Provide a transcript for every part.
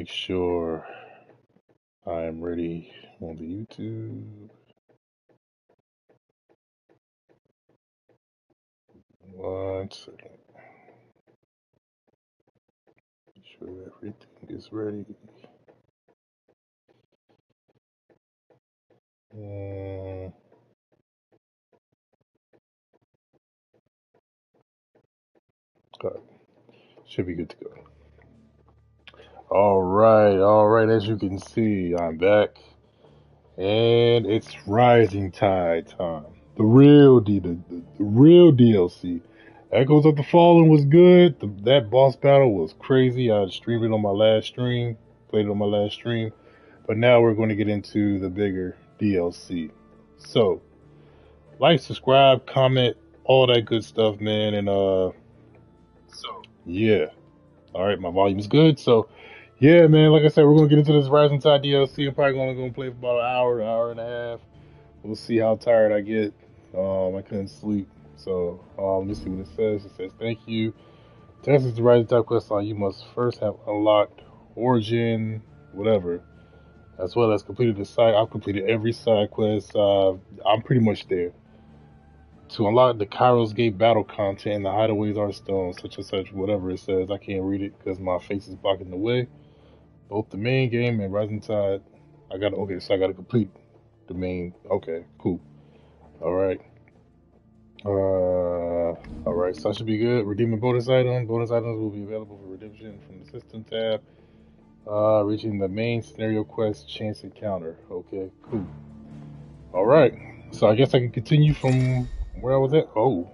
make sure I am ready on the YouTube. One second. Make sure everything is ready. God, should be good to go. All right. As you can see, I'm back, and it's Rising Tide time. The real DLC. Echoes of the Fallen was good. That boss battle was crazy. I streamed it on my last stream, played it on my last stream. But now we're going to get into the bigger DLC. So, like, subscribe, comment, all that good stuff, man. And yeah. All right, my volume's good. So, yeah, man. Like I said, we're gonna get into this Rising Tide DLC. I'm probably only gonna play for about an hour and a half. We'll see how tired I get. I couldn't sleep, so let me see what it says. It says, "Thank you. To access the Rising Tide quest line, you must first have unlocked Origin, whatever, as well as completed the side. I've completed every side quest. I'm pretty much there. To unlock the Kairos Gate battle content, the hideaways are stones, such and such, whatever it says. I can't read it because my face is blocking the way. Both the main game and Rising Tide. So I gotta complete the main. Okay, cool. All right. All right. So that should be good. Redeeming bonus item. Bonus items will be available for redemption from the system tab. Reaching the main scenario quest chance encounter. Okay, cool. All right. So I guess I can continue from where I was at. Oh,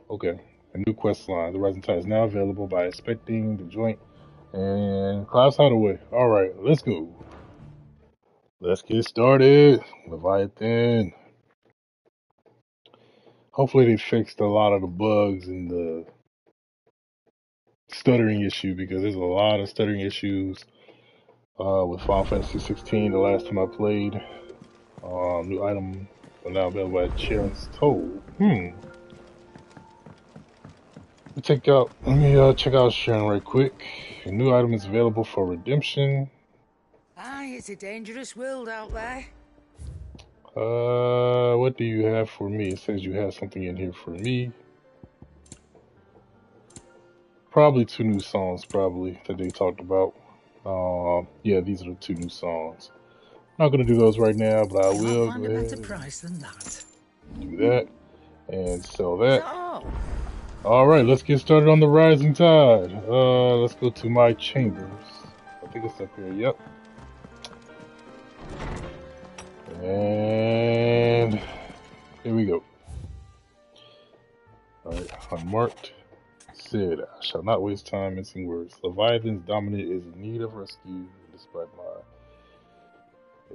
okay. A new quest line. The Rising Tide is now available by inspecting the joint and Cloud's Hideaway. All right, let's go. Let's get started. Leviathan. Hopefully they fixed a lot of the bugs and the stuttering issue because there's a lot of stuttering issues with Final Fantasy 16 the last time I played. New item now available at Sharon's Toll. Let me check out Sharon right quick. A new item is available for redemption. Aye, it's a dangerous world out there. What do you have for me? It says you have something in here for me. Probably two new songs, that they talked about. Yeah, these are the two new songs. Not gonna do those right now, but I will go ahead and Price than that. do that and sell that. Oh. All right, let's get started on the Rising Tide. Let's go to my chambers. I think it's up here. Yep. And here we go. All right, unmarked. Said, I shall not waste time mincing words. Leviathan's dominant is in need of rescue, despite my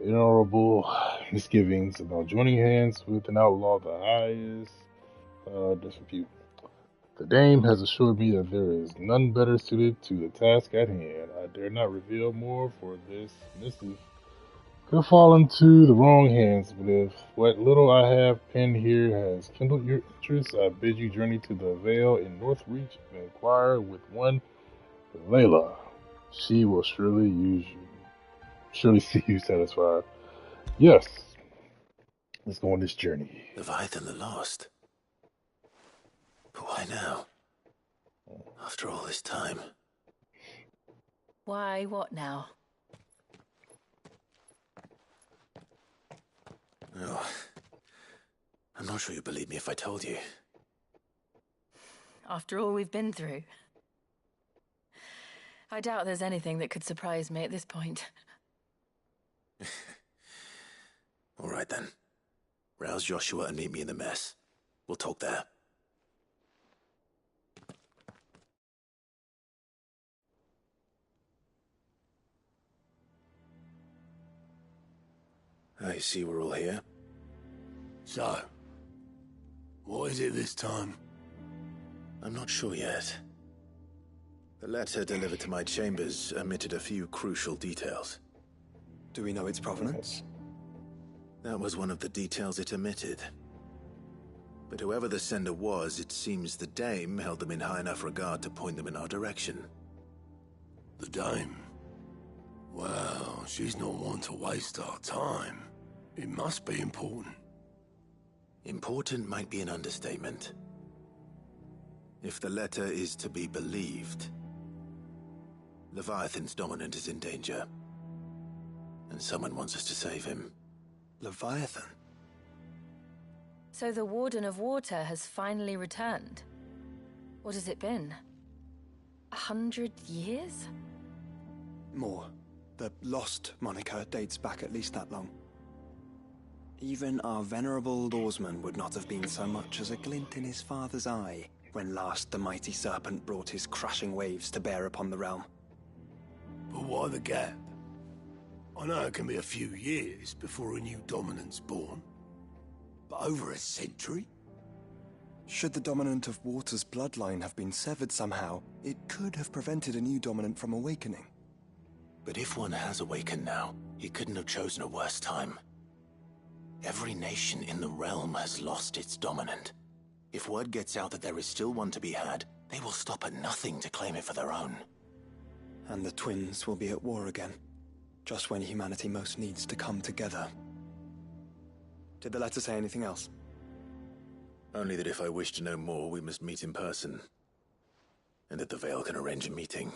inhonorable misgivings about joining hands with an outlaw the highest disrepute. The dame has assured me that there is none better suited to the task at hand. I dare not reveal more, for this missive could fall into the wrong hands, but if what little I have penned here has kindled your interest, I bid you journey to the Vale in Northreach and inquire with one Layla. She will surely see you satisfied. Yes, let's go on this journey. Leviathan the Lost. But why now? After all this time. Why, what now? Oh, I'm not sure you'd believe me if I told you. After all we've been through. I doubt there's anything that could surprise me at this point. All right then. Rouse Joshua and meet me in the mess. We'll talk there. I see we're all here. So, what is it this time? I'm not sure yet. The letter delivered to my chambers omitted a few crucial details. Do we know its provenance? That was one of the details it omitted. But whoever the sender was, it seems the dame held them in high enough regard to point them in our direction. The dame? Well, she's not one to waste our time. It must be important. Important might be an understatement. If the letter is to be believed, Leviathan's dominant is in danger. And someone wants us to save him. Leviathan? So the Warden of Water has finally returned. What has it been? 100 years? More. The Lost moniker dates back at least that long. Even our venerable lawsman would not have been so much as a glint in his father's eye when last the mighty serpent brought his crashing waves to bear upon the realm. But why the gap? I know it can be a few years before a new dominant's born. But over a century? Should the dominant of Water's bloodline have been severed somehow, it could have prevented a new dominant from awakening. But if one has awakened now, he couldn't have chosen a worse time. Every nation in the realm has lost its dominant. If word gets out that there is still one to be had, they will stop at nothing to claim it for their own. And the twins will be at war again, just when humanity most needs to come together. Did the letter say anything else? Only that if I wish to know more, we must meet in person. And that the Veil can arrange a meeting.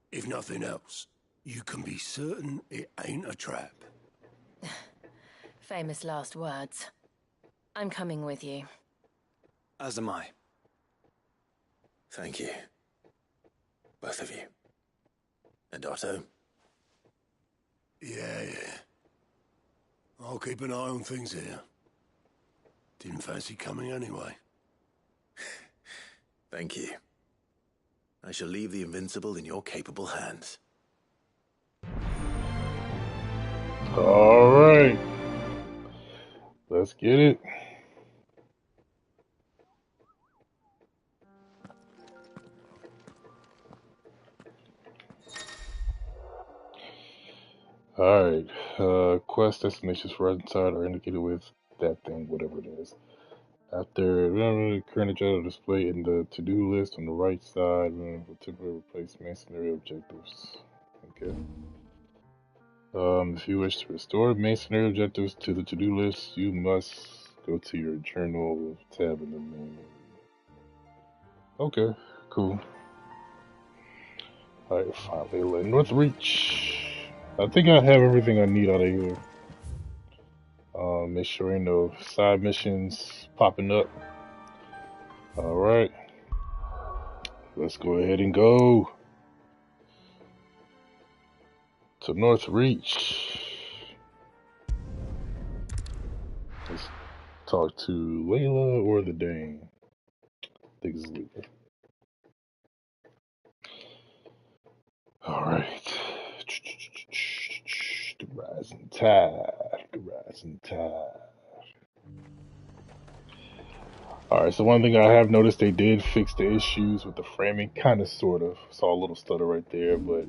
If nothing else, you can be certain it ain't a trap. Famous last words. I'm coming with you. As am I. Thank you. Both of you. And Otto? Yeah. I'll keep an eye on things here. Didn't fancy coming anyway. Thank you. I shall leave the Invincible in your capable hands. All right. Let's get it. Alright, quest destinations for Rising are indicated with that thing, whatever it is. After current agenda display in the to-do list on the right side, for temporary replacement scenario objectives. Okay. If you wish to restore main scenario objectives to the to-do list, you must go to your journal tab in the menu. Okay, cool. Alright, finally, let North Reach. I think I have everything I need out of here. Make sure ain't no side missions popping up. Alright. Let's go ahead and go to North Reach. Let's talk to Layla or the Dane. I think it's Layla. Alright. The rising tide. The rising tide. Alright, so one thing I have noticed, they did fix the issues with the framing, kind of, sort of. Saw a little stutter right there, but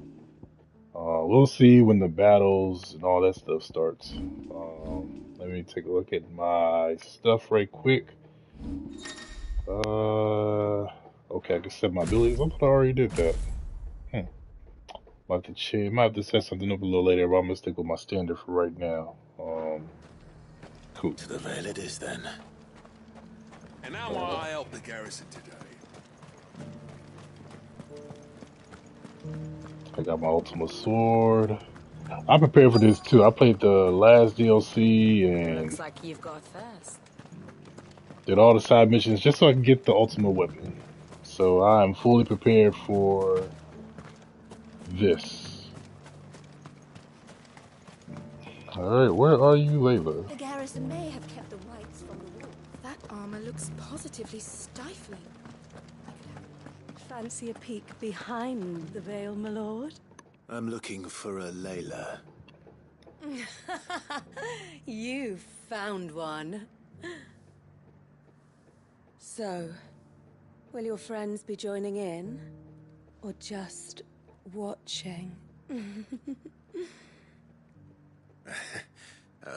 we'll see when the battles and all that stuff starts. Let me take a look at my stuff right quick. Okay, I can set my abilities. I thought I already did that. Might have to change. Might have to set something up a little later, but I'm gonna stick with my standard for right now. Cool. To the Veil it is then. And how will I help the garrison today? I got my Ultima Sword. I'm prepared for this too. I played the last DLC and Looks like you've got first. did all the side missions just so I can get the Ultimate Weapon. So I'm fully prepared for this. Alright, where are you, Layla? The garrison may have kept the whites from the wall. That armor looks positively stifling. Fancy a peek behind the veil, my lord? I'm looking for a Layla. You found one. So, will your friends be joining in? Or just watching?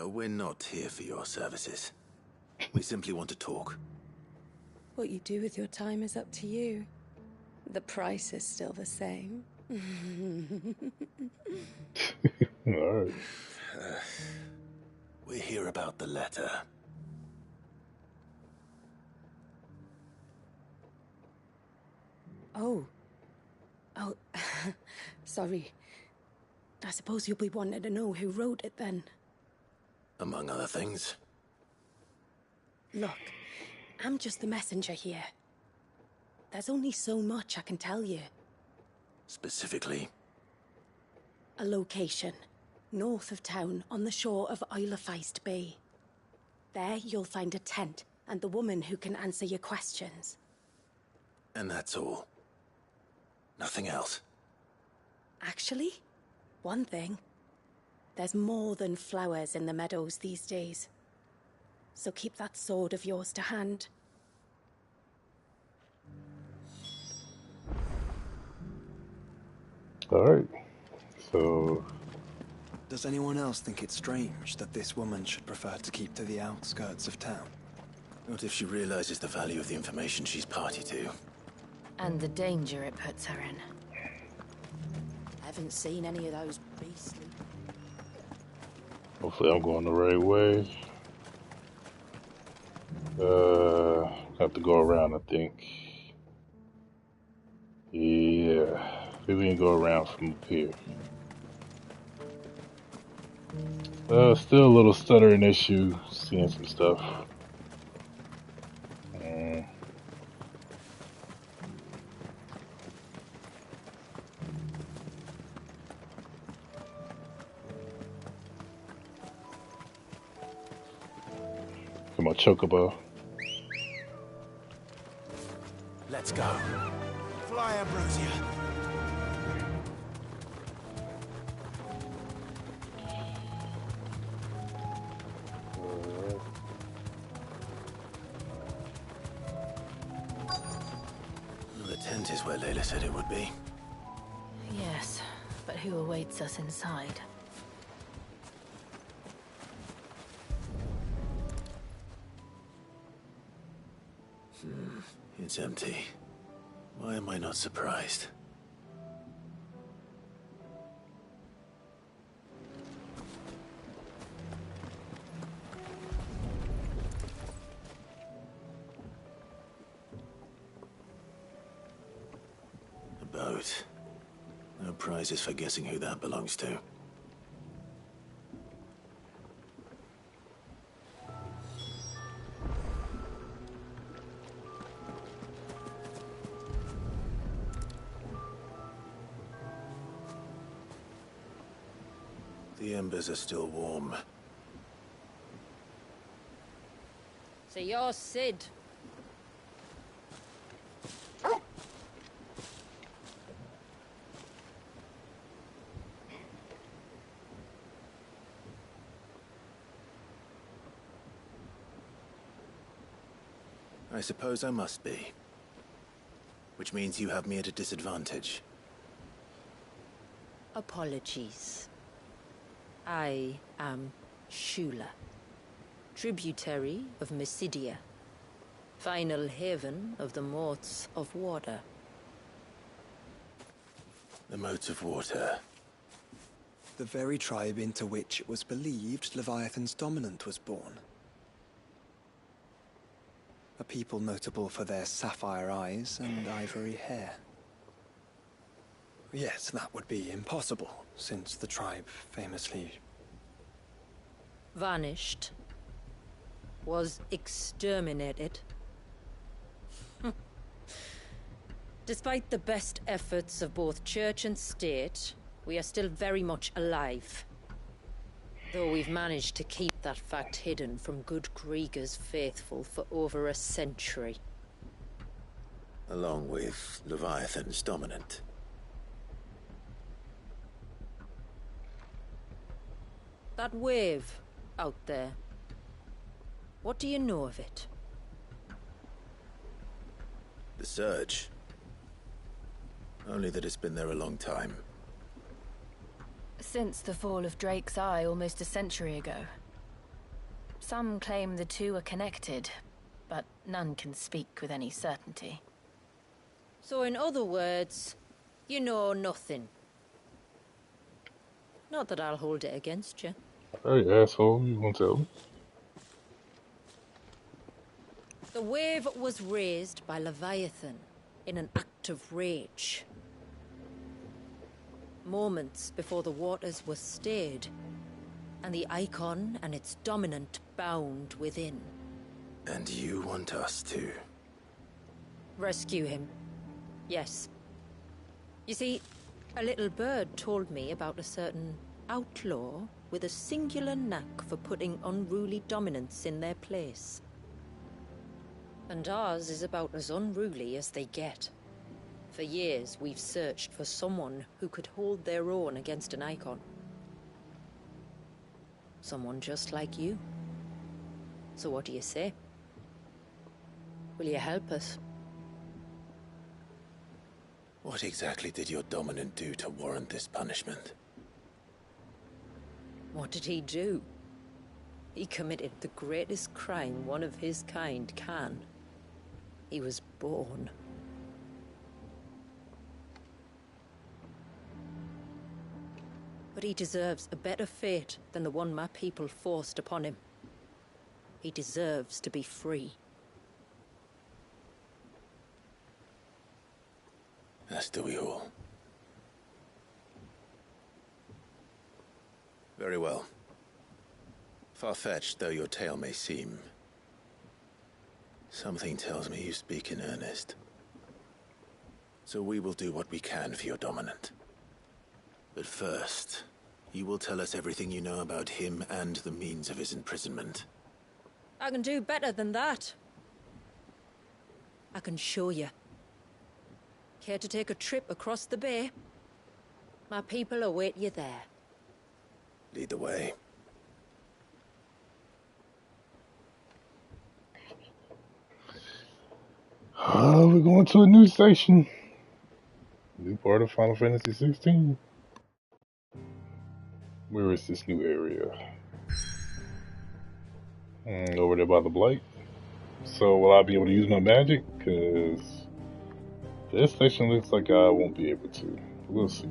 We're not here for your services. We simply want to talk. What you do with your time is up to you. The price is still the same. Alright. We're here about the letter. Oh. Oh, sorry. I suppose you'll be wanting to know who wrote it then. Among other things. Look, I'm just the messenger here. There's only so much I can tell you. Specifically? A location, north of town, on the shore of Isle of Feist Bay. There you'll find a tent, and the woman who can answer your questions. And that's all? Nothing else? Actually, one thing. There's more than flowers in the meadows these days. So keep that sword of yours to hand. Alright. So... Does anyone else think it's strange that this woman should prefer to keep to the outskirts of town? What if she realizes the value of the information she's party to? And the danger it puts her in. Haven't seen any of those beastly... hopefully I'm going the right way. Have to go around, I think. Yeah. Maybe we can go around from up here. Still a little stuttering issue, seeing some stuff. Come on, Chocobo. Let's go. Fly, Ambrosia. The tent is where Layla said it would be. Yes, but who awaits us inside? It's empty. Why am I not surprised? A boat. No prizes for guessing who that belongs to. The embers are still warm. So you're Sid. I suppose I must be. Which means you have me at a disadvantage. Apologies. I am Shula, tributary of Mysidia, final haven of the Motes of Water. The Motes of Water. The very tribe into which it was believed Leviathan's dominant was born. A people notable for their sapphire eyes and ivory hair. Yes, that would be impossible, since the tribe famously... Vanished. Was exterminated. Despite the best efforts of both church and state, we are still very much alive. Though we've managed to keep that fact hidden from good Krieger's faithful for over a century. Along with Leviathan's dominant. That wave out there. What do you know of it? The Surge. Only that it's been there a long time. Since the fall of Drake's Eye almost a century ago. Some claim the two are connected, but none can speak with any certainty. So in other words, you know nothing. Not that I'll hold it against you. Hey, asshole, you gonna tell me? The wave was raised by Leviathan in an act of rage. Moments before the waters were stayed, and the icon and its dominant bound within. And you want us to? Rescue him. Yes. You see, a little bird told me about a certain outlaw with a singular knack for putting unruly dominants in their place. And ours is about as unruly as they get. For years, we've searched for someone who could hold their own against an icon. Someone just like you. So what do you say? Will you help us? What exactly did your dominant do to warrant this punishment? What did he do? He committed the greatest crime one of his kind can. He was born. But he deserves a better fate than the one my people forced upon him. He deserves to be free. As do we all. Very well. Far-fetched though your tale may seem, something tells me you speak in earnest. So we will do what we can for your dominant. But first, you will tell us everything you know about him and the means of his imprisonment. I can do better than that. I can show you. Care to take a trip across the bay? My people await you there. Lead the way. We're going to a new station. New part of Final Fantasy 16. Where is this new area? Over there by the Blight. So will I be able to use my magic? Because this station looks like I won't be able to. We'll see.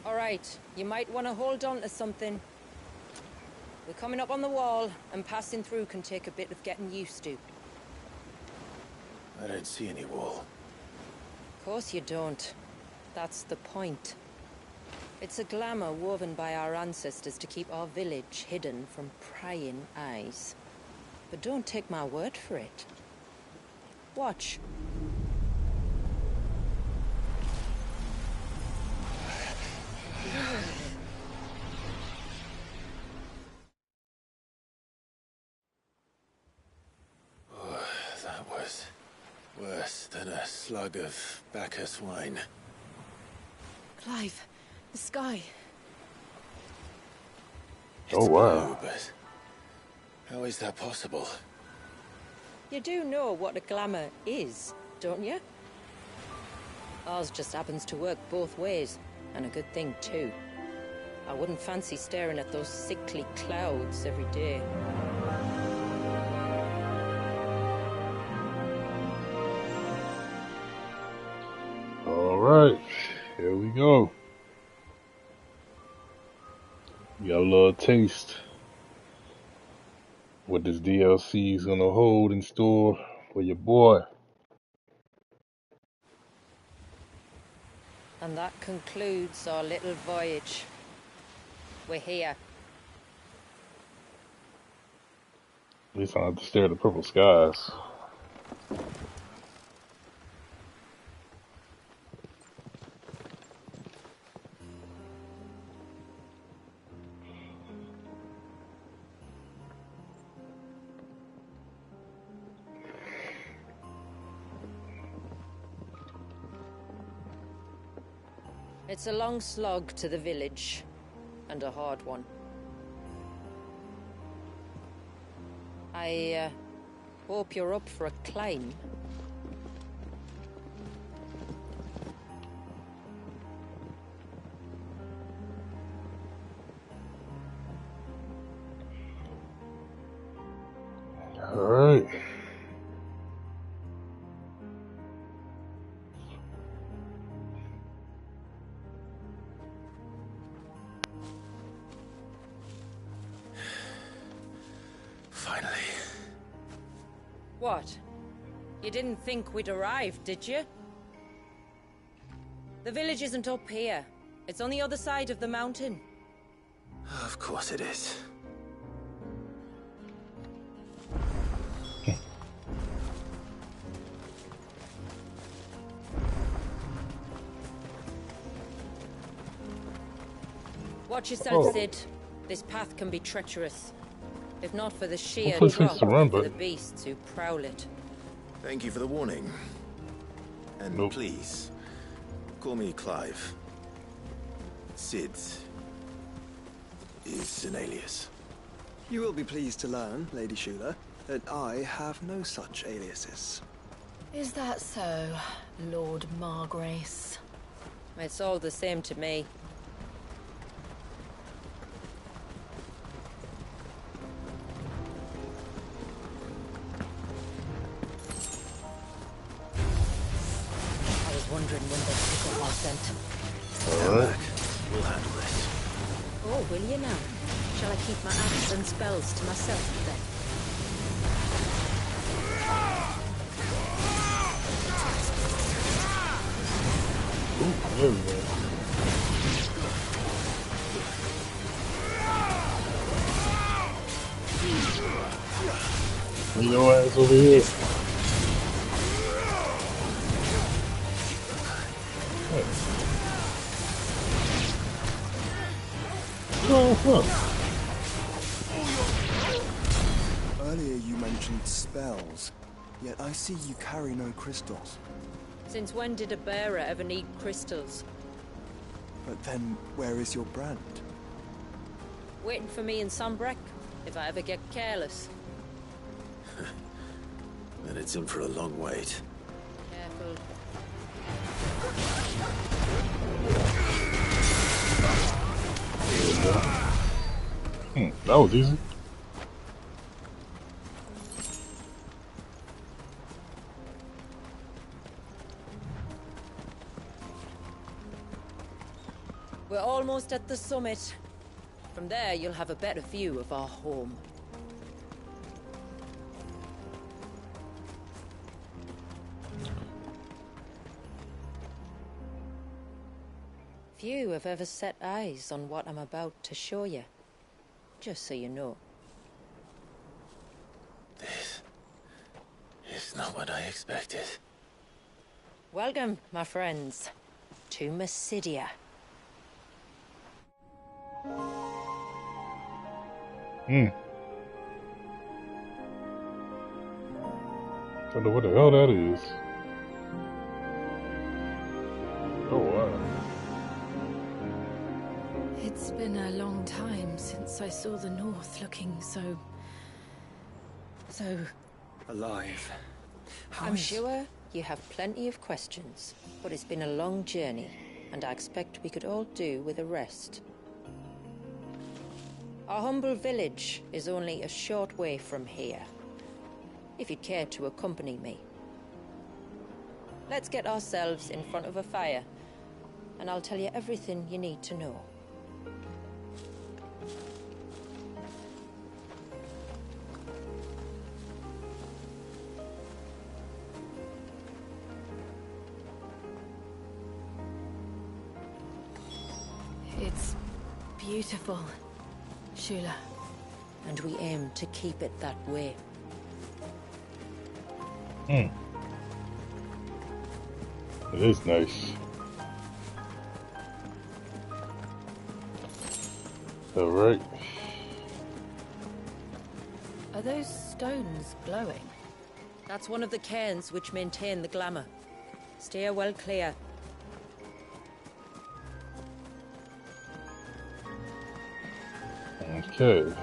Alright, you might want to hold on to something. We're coming up on the wall, and passing through can take a bit of getting used to. I don't see any wall. Of course you don't. That's the point. It's a glamour woven by our ancestors to keep our village hidden from prying eyes. But don't take my word for it. Watch. That was worse than a slug of Bacchus wine. Clive, the sky. It's Oh, wow. blue, but how is that possible? You do know what a glamour is, don't you? Ours just happens to work both ways, and a good thing too. I wouldn't fancy staring at those sickly clouds every day. Alright, here we go. You got a little taste what this DLC is gonna hold in store for your boy. And that concludes our little voyage. We're here. At least I don't have to stare at the purple skies. It's a long slog to the village, and a hard one. I hope you're up for a climb. All right. Finally. What? You didn't think we'd arrived, did you? The village isn't up here. It's on the other side of the mountain. Of course it is. Watch yourself, Oh. Sid. This path can be treacherous. If not for the sheer Hopefully it's drop the run for the button. beasts who prowl it. Thank you for the warning. And Nope. please, call me Clive. Sid is an alias. You will be pleased to learn, Lady Shula, that I have no such aliases. Is that so, Lord Margrace? It's all the same to me. I was wondering when they'd pick up our scent. All right. We'll handle this. Oh, will you now? Shall I keep my acts and spells to myself then? Ooh, there we go. Bring your ass over here. Hey. Oh, fuck. Earlier you mentioned spells, yet I see you carry no crystals. Since when did a bearer ever need crystals? But then, where is your brand? Waiting for me in Sombrek, if I ever get careless. Then it's in for a long wait. Careful. That was easy. We're almost at the summit. From there, you'll have a better view of our home. Few have ever set eyes on what I'm about to show you. Just so you know. This is not what I expected. Welcome, my friends, to Mysidia. Don't know what the hell that is. Oh, wow. It's been a long time since I saw the North looking so... Alive. How I'm is- sure you have plenty of questions, but it's been a long journey, and I expect we could all do with a rest. Our humble village is only a short way from here, if you'd care to accompany me. Let's get ourselves in front of a fire, and I'll tell you everything you need to know. It's beautiful, Shula. And we aim to keep it that way. It is nice. Alright. Are those stones glowing? That's one of the cairns which maintain the glamour. Steer well clear. Okay.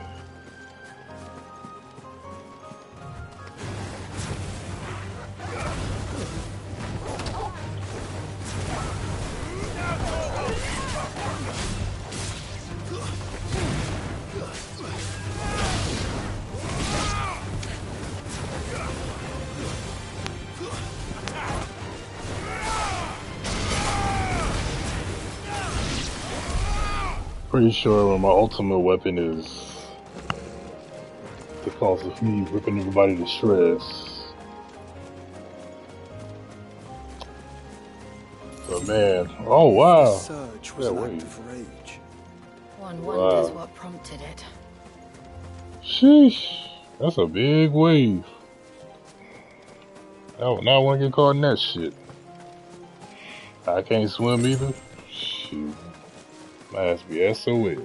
Pretty sure my ultimate weapon is the cause of me ripping everybody to shreds. But man, oh wow, This surge was that an act wave. of rage. One Wow. wonders what prompted it. Sheesh, that's a big wave. Now I want to get caught in that shit. I can't swim either. Shoot, my ass be SOL.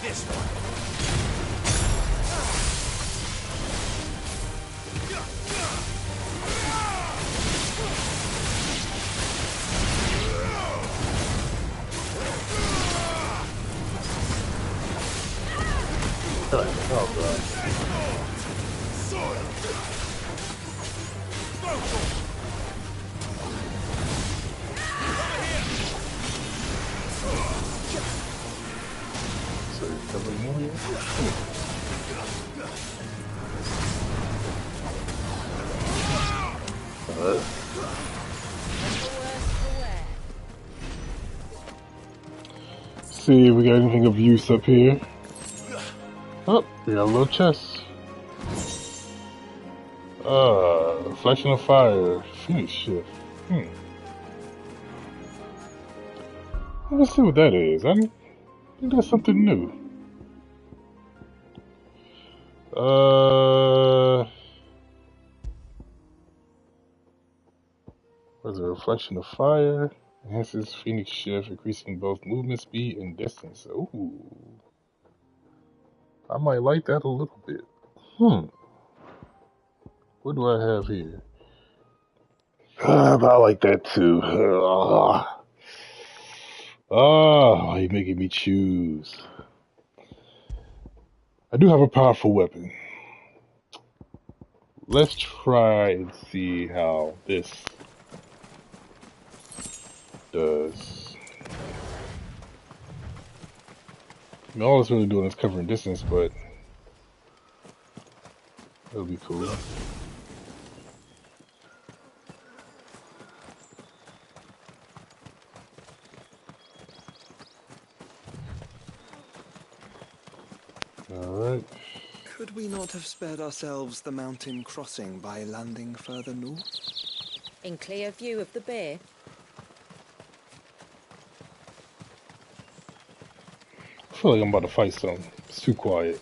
This one. Oh god. So you're coming more here? Alright. See if we got anything of use up here. Oh, we got a little chest. Reflection of fire. Phoenix shift. Let's see what that is. I think that's something new. What's a reflection of fire? Enhances Phoenix shift, increasing both movement speed and distance. Ooh. I might like that a little bit. What do I have here? But I like that too. You're making me choose. I do have a powerful weapon. Let's try and see how this does. I mean, all it's really doing is covering distance, but it'll be cool. Alright. Could we not have spared ourselves the mountain crossing by landing further north? In clear view of the bay? I feel like I'm about to fight something. It's too quiet.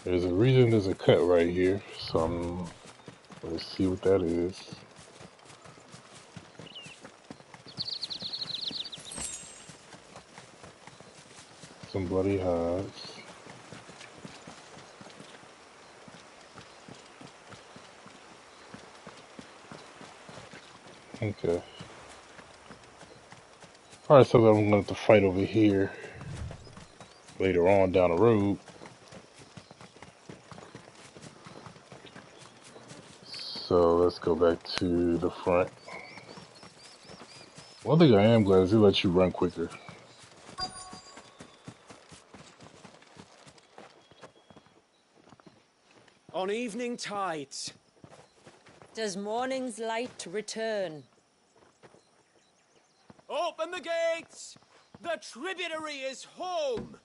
There's a reason there's a cut right here, so let's see what that is. Some bloody hides. Okay. Alright, so then I'm gonna have to fight over here later on down the road. So let's go back to the front. One thing I am glad is it lets you run quicker. On evening tides. Does morning's light return? Open the gates! The tributary is home!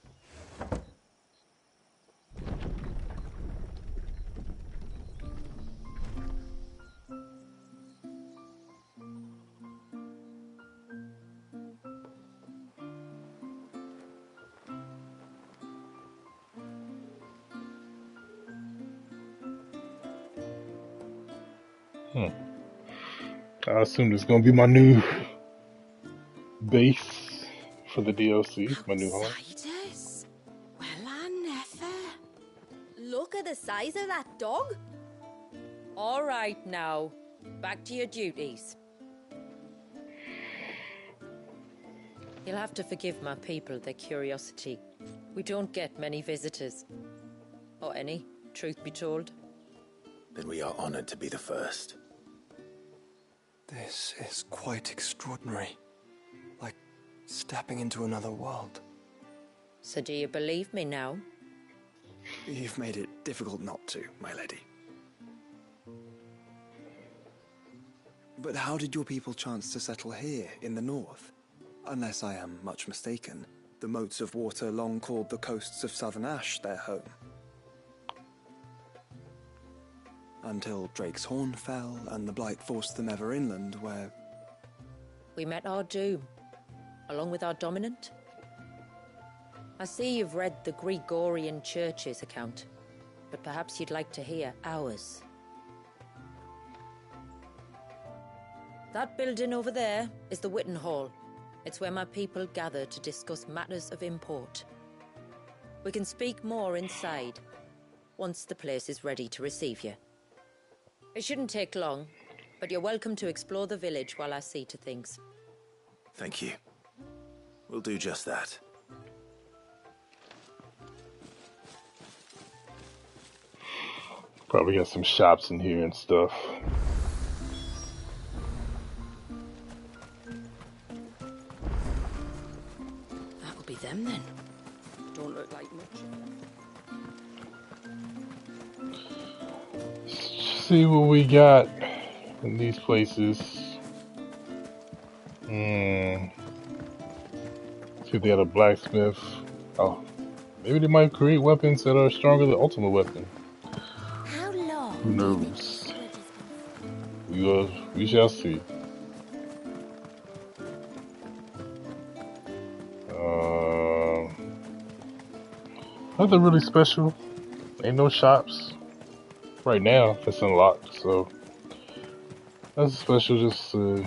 I assume this is gonna be my new base for the DLC, my new home. Outsiders? Well, I never. Look at the size of that dog. All right now, back to your duties. You'll have to forgive my people their curiosity. We don't get many visitors. Or any, truth be told. Then we are honored to be the first. This is quite extraordinary. Like Stepping into another world. So do you believe me now? You've made it difficult not to, my lady. But how did your people chance to settle here in the north? Unless I am much mistaken, the moats of water long called the coasts of southern Ash their home. Until Drake's Horn fell and the Blight forced them ever inland, where... We met our doom, along with our dominant. I see you've read the Gregorian Church's account, but perhaps you'd like to hear ours. That building over there is the Witten Hall. It's where my people gather to discuss matters of import. We can speak more inside, once the place is ready to receive you. It shouldn't take long, but you're welcome to explore the village while I see to things. Thank you. We'll do just that. Probably got some shops in here and stuff. That'll be them then. Don't look like much. See what we got in these places. See if they got a blacksmith. Oh, maybe they might create weapons that are stronger than Ultimate Weapon. How long? Who knows? We shall see. Nothing really special. Ain't no shops right now that's unlocked, so that's special. Just a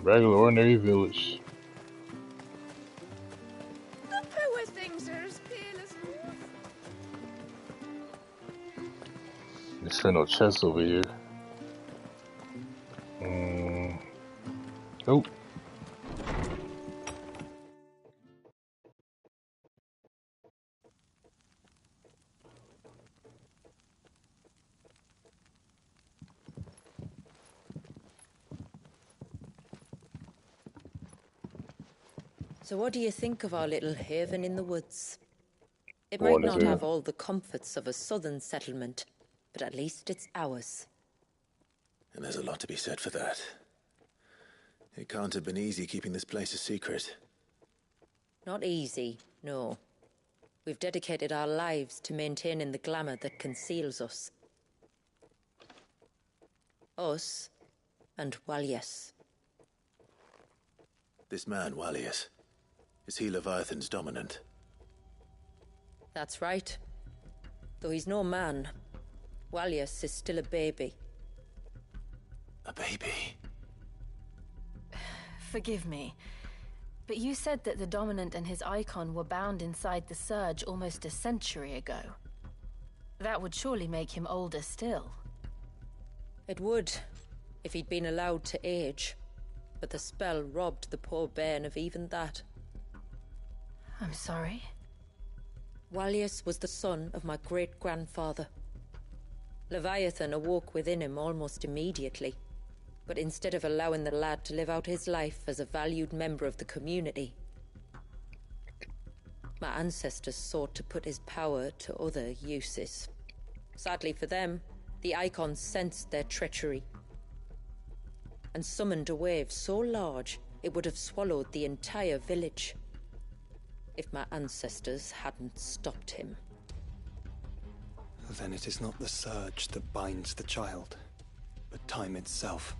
regular, ordinary village. The poor things are as pale as There's sure no chests over here. Nope. So what do you think of our little haven in the woods? It Born might as not in- have all the comforts of a southern settlement, but at least it's ours. And there's a lot to be said for that. It can't have been easy keeping this place a secret. Not easy, no. We've dedicated our lives to maintaining the glamour that conceals us. Us and Walyas. This man, Walyas, is he Leviathan's dominant? That's right. Though he's no man, Walyas is still a baby. A baby? Forgive me, but you said that the Dominant and his icon were bound inside the Surge almost a century ago. That would surely make him older still. It would, if he'd been allowed to age. But the spell robbed the poor bairn of even that. I'm sorry. Walyas was the son of my great-grandfather. Leviathan awoke within him almost immediately. But instead of allowing the lad to live out his life as a valued member of the community, my ancestors sought to put his power to other uses. Sadly for them, the icons sensed their treachery and summoned a wave so large it would have swallowed the entire village if my ancestors hadn't stopped him. Then it is not the surge that binds the child, but time itself.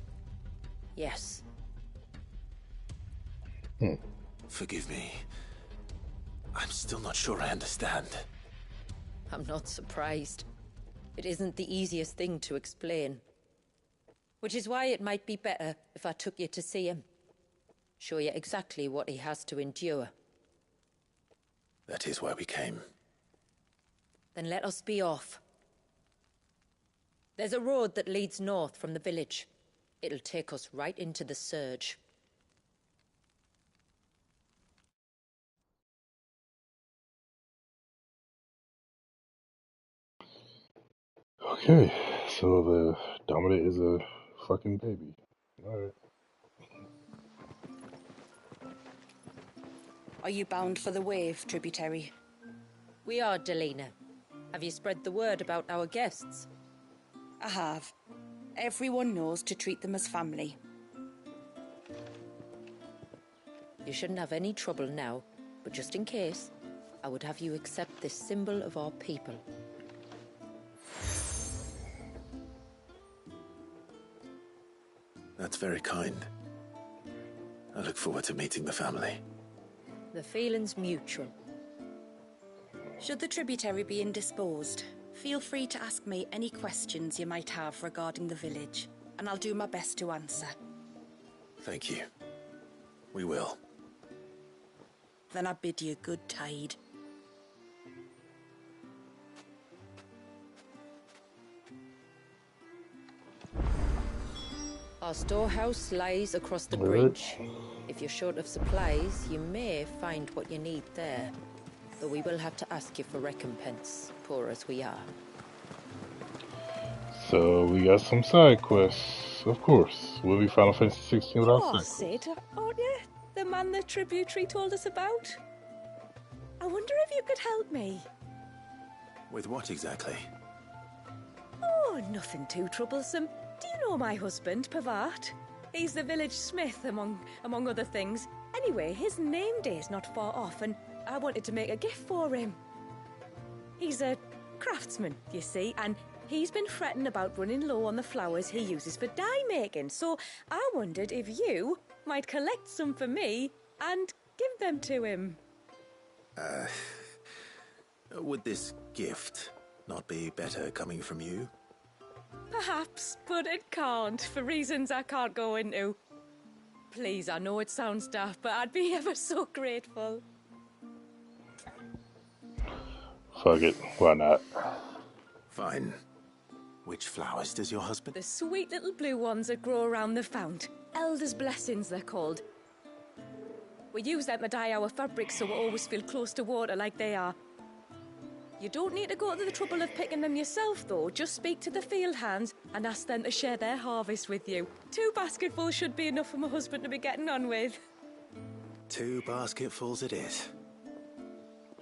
Yes. Forgive me. I'm still not sure I understand. I'm not surprised. It isn't the easiest thing to explain. Which is why it might be better if I took you to see him. Show you exactly what he has to endure. That is why we came. Then let us be off. There's a road that leads north from the village. It'll take us right into the Surge. Okay, so the Dominant is a fucking baby. Alright. Are you bound for the Wave tributary? We are, Delina. Have you spread the word about our guests? I have. Everyone knows to treat them as family. You shouldn't have any trouble now, but just in case, I would have you accept this symbol of our people. That's very kind. I look forward to meeting the family. The feeling's mutual. Should the tributary be indisposed, feel free to ask me any questions you might have regarding the village, and I'll do my best to answer. Thank you. We will. Then I bid you good tide. Our storehouse lies across the bridge. If you're short of supplies, you may find what you need there. Though we will have to ask you for recompense, poor as we are. So we got some side quests, of course. We'll be Final Fantasy 16 without side quests. Sid, aren't you? The man the tributary told us about? I wonder if you could help me. With what exactly? Oh, nothing too troublesome. Do you know my husband, Pavat? He's the village smith, among other things. Anyway, his name day's not far off, and I wanted to make a gift for him. He's a craftsman, you see, and he's been fretting about running low on the flowers he uses for dye making, so I wondered if you might collect some for me and give them to him. Would this gift not be better coming from you? Perhaps, but it can't, for reasons I can't go into. Please, I know it sounds daft, but I'd be ever so grateful. Fuck it, why not? Fine. Which flowers does your husband? The sweet little blue ones that grow around the fount. Elder's blessings, they're called. We use them to dye our fabrics so we always feel close to water like they are. You don't need to go to the trouble of picking them yourself, though. Just speak to the field hands and ask them to share their harvest with you. 2 basketfuls should be enough for my husband to be getting on with. 2 basketfuls it is.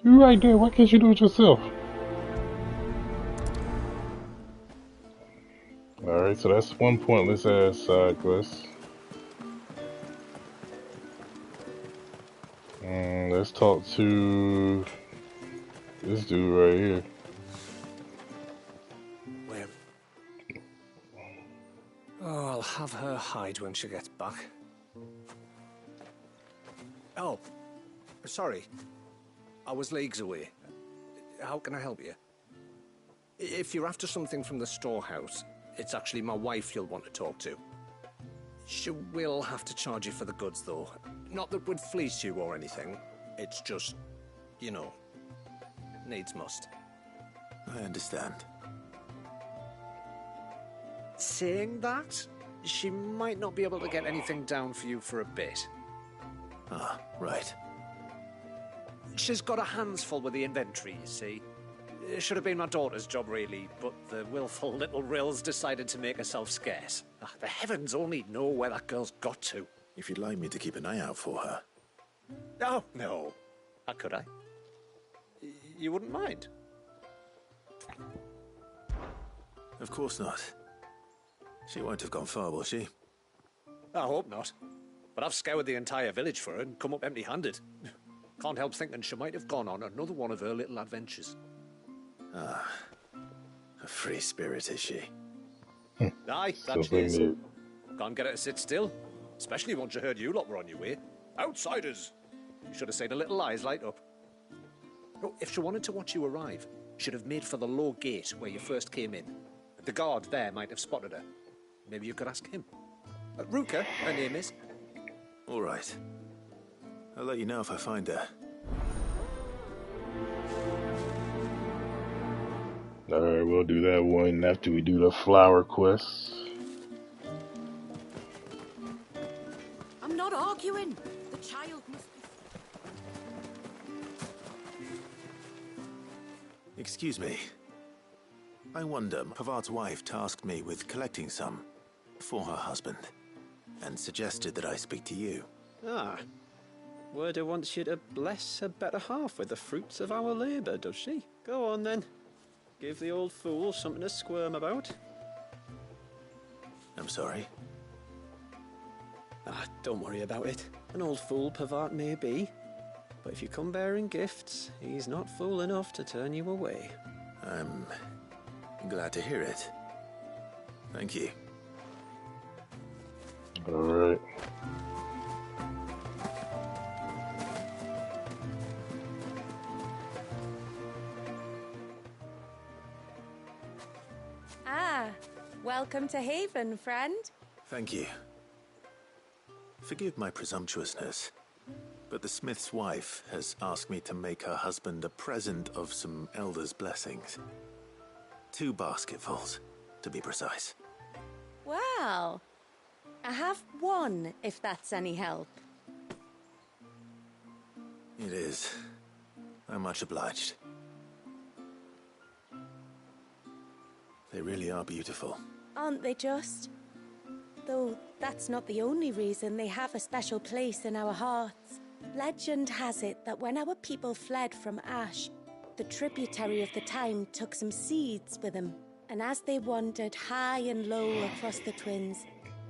You're right there, why can't you do it yourself? Alright, so that's one pointless ass side quest. Let's talk to this dude right here. Where? Oh, I'll have her hide when she gets back. Oh, sorry. I was leagues away. How can I help you? If you're after something from the storehouse, it's actually my wife you'll want to talk to. She will have to charge you for the goods, though. Not that we'd fleece you or anything. It's just, you know, needs must. I understand. Saying that, she might not be able to get anything down for you for a bit. Ah, right. She's got her hands full with the inventory, you see. It should have been my daughter's job, really, but the willful little Rills decided to make herself scarce. The heavens only know where that girl's got to. If you'd like me to keep an eye out for her. Oh, no. How could I? You wouldn't mind? Of course not. She won't have gone far, will she? I hope not. But I've scoured the entire village for her and come up empty-handed. Can't help thinking she might have gone on another one of her little adventures. Ah, a free spirit is she? Aye, that she is. Can't get her to sit still, especially once you heard you lot were on your way. Outsiders! You should have seen her little eyes light up. Oh, if she wanted to watch you arrive, she'd have made for the low gate where you first came in. The guard there might have spotted her. Maybe you could ask him. Ruka, her name is. All right. I'll let you know if I find her. Alright, we'll do that one after we do the flower quest. I'm not arguing. The child must be... Excuse me. I wonder, Pavart's wife tasked me with collecting some for her husband, and suggested that I speak to you. Ah. Werda wants you to bless her better half with the fruits of our labour, does she? Go on then. Give the old fool something to squirm about. I'm sorry. Ah, don't worry about it. An old fool Pavart may be, but if you come bearing gifts, he's not fool enough to turn you away. I'm glad to hear it. Thank you. All right. Ah, welcome to Haven, friend. Thank you. Forgive my presumptuousness, but the smith's wife has asked me to make her husband a present of some elders' blessings. 2 basketfuls, to be precise. Well, I have one, if that's any help. It is. I'm much obliged. They really are beautiful. Aren't they just? Though that's not the only reason they have a special place in our hearts. Legend has it that when our people fled from Ash, the tributary of the time took some seeds with him, and as they wandered high and low across the Twins,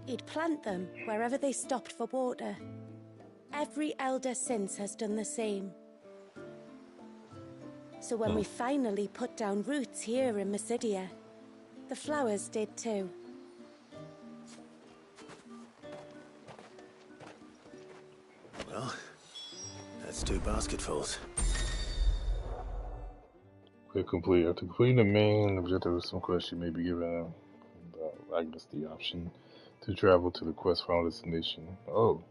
he'd plant them wherever they stopped for water. Every elder since has done the same. So when we finally put down roots here in Mysidia, the flowers did too. Well, that's 2 basketfuls. Click complete. After completing the main objective of some quest, you may be given, I guess, the option to travel to the quest final destination. Oh,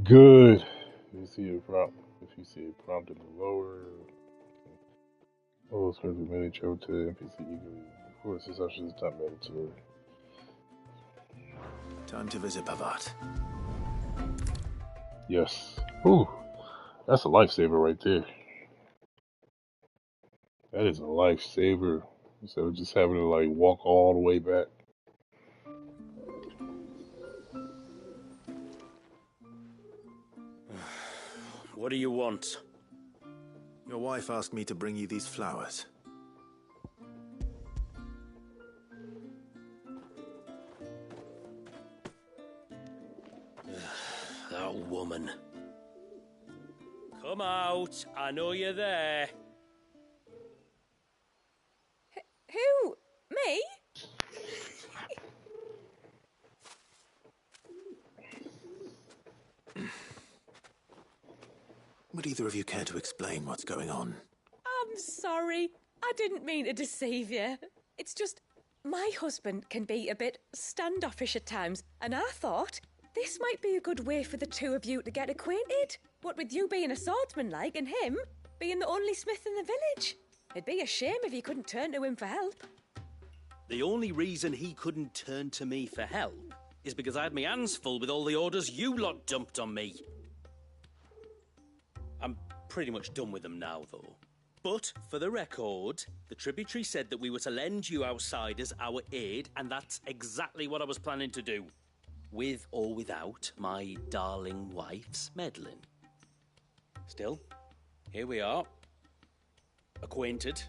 good. You see a prompt. If you see a prompt in the lower, oh, it's going to be travel to the NPC eagerly. Of course, this option is not mandatory. Time to visit Pavart. Yes. Ooh, that's a lifesaver right there. That is a lifesaver. Instead of just having to like walk all the way back. What do you want? Your wife asked me to bring you these flowers. That woman. Come out. I know you're there. Who? Me? Would either of you care to explain what's going on? I'm sorry. I didn't mean to deceive you. It's just, my husband can be a bit standoffish at times, and I thought this might be a good way for the 2 of you to get acquainted. What with you being a swordsman-like and him being the only smith in the village. It'd be a shame if you couldn't turn to him for help. The only reason he couldn't turn to me for help is because I had my hands full with all the orders you lot dumped on me. I'm pretty much done with them now, though. But, for the record, the tributary said that we were to lend you outsiders our aid, and that's exactly what I was planning to do. With or without my darling wife's meddling. Still, here we are. Acquainted.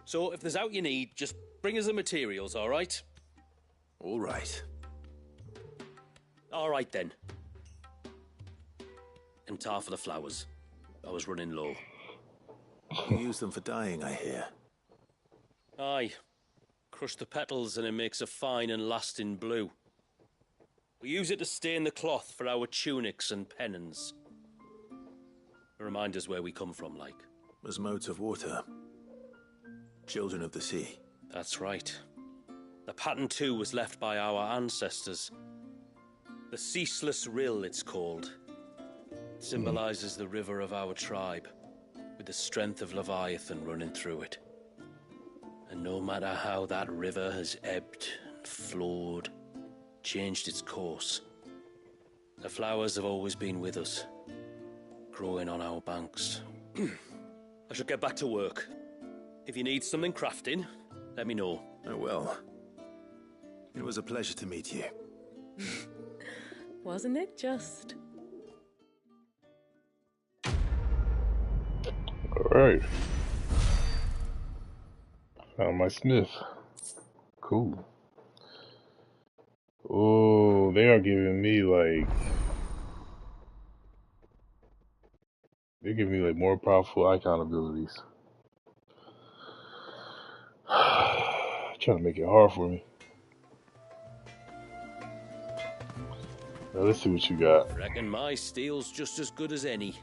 So, if there's out you need, just bring us the materials, all right? All right. All right, then. And tar for the flowers. I was running low. You use them for dyeing, I hear. Aye. Crush the petals and it makes a fine and lasting blue. We use it to stain the cloth for our tunics and pennons. Remind us where we come from, like. As modes of water. Children of the sea. That's right. The pattern too was left by our ancestors. The Ceaseless Rill, it's called. It symbolizes the river of our tribe, with the strength of Leviathan running through it. And no matter how that river has ebbed and flowed, changed its course, the flowers have always been with us, growing on our banks. I should get back to work. If you need something crafting, let me know. Oh, well. It was a pleasure to meet you. Wasn't it just? Alright. Found my Smith. Cool. Oh, they are giving me like... They're giving me like more powerful icon abilities. Trying to make it hard for me. Now let's see what you got. Reckon my steel's just as good as any.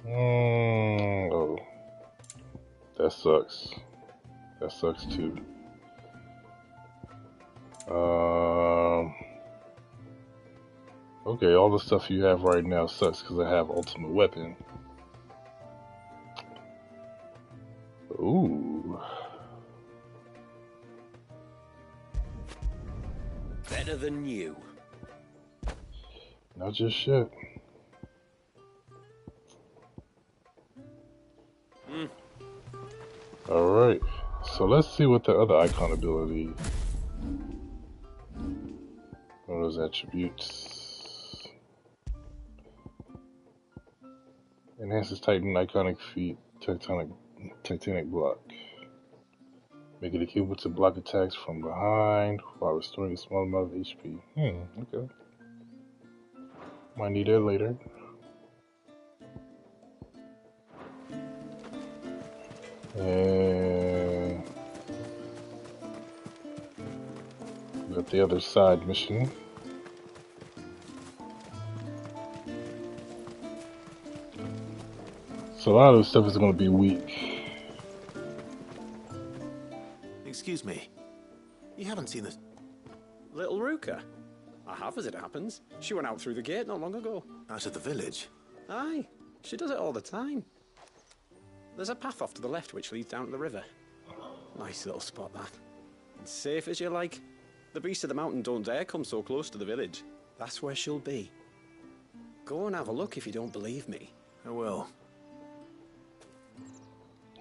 Oh, that sucks. That sucks too. Okay, all the stuff you have right now sucks because I have ultimate weapon. Ooh. Better than you. Not just shit. Alright, so let's see what the other icon ability. What are those attributes? Enhances Titan iconic feat, Titanic block. Make it equal to block attacks from behind while restoring a small amount of HP. Okay. Might need that later. And got the other side mission. So a lot of this stuff is going to be weak. Excuse me. You haven't seen this... Little Ruka? I have, as it happens. She went out through the gate not long ago. Out of the village? Aye, she does it all the time. There's a path off to the left which leads down to the river. Nice little spot, that. And safe as you like. The beasts of the mountain don't dare come so close to the village. That's where she'll be. Go and have a look if you don't believe me. I will.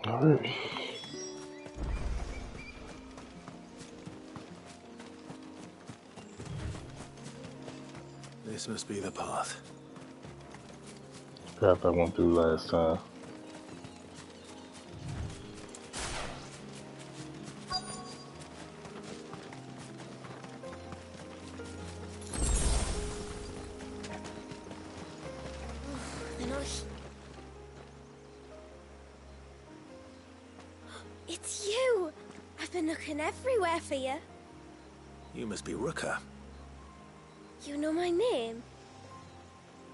Alright. This must be the path. Path I went through last time. It's you! I've been looking everywhere for you. You must be Ruka. You know my name?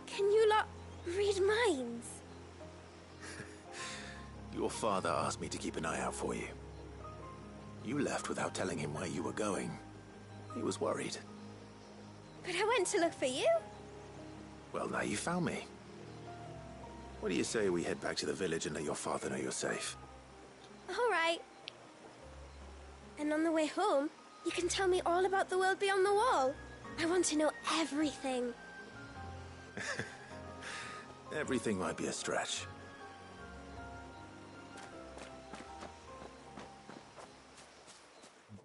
Can you lot read minds? Your father asked me to keep an eye out for you. You left without telling him where you were going. He was worried. But I went to look for you. Well, now you found me. What do you say we head back to the village and let your father know you're safe? All right. And on the way home, you can tell me all about the world beyond the wall. I want to know everything. Everything might be a stretch.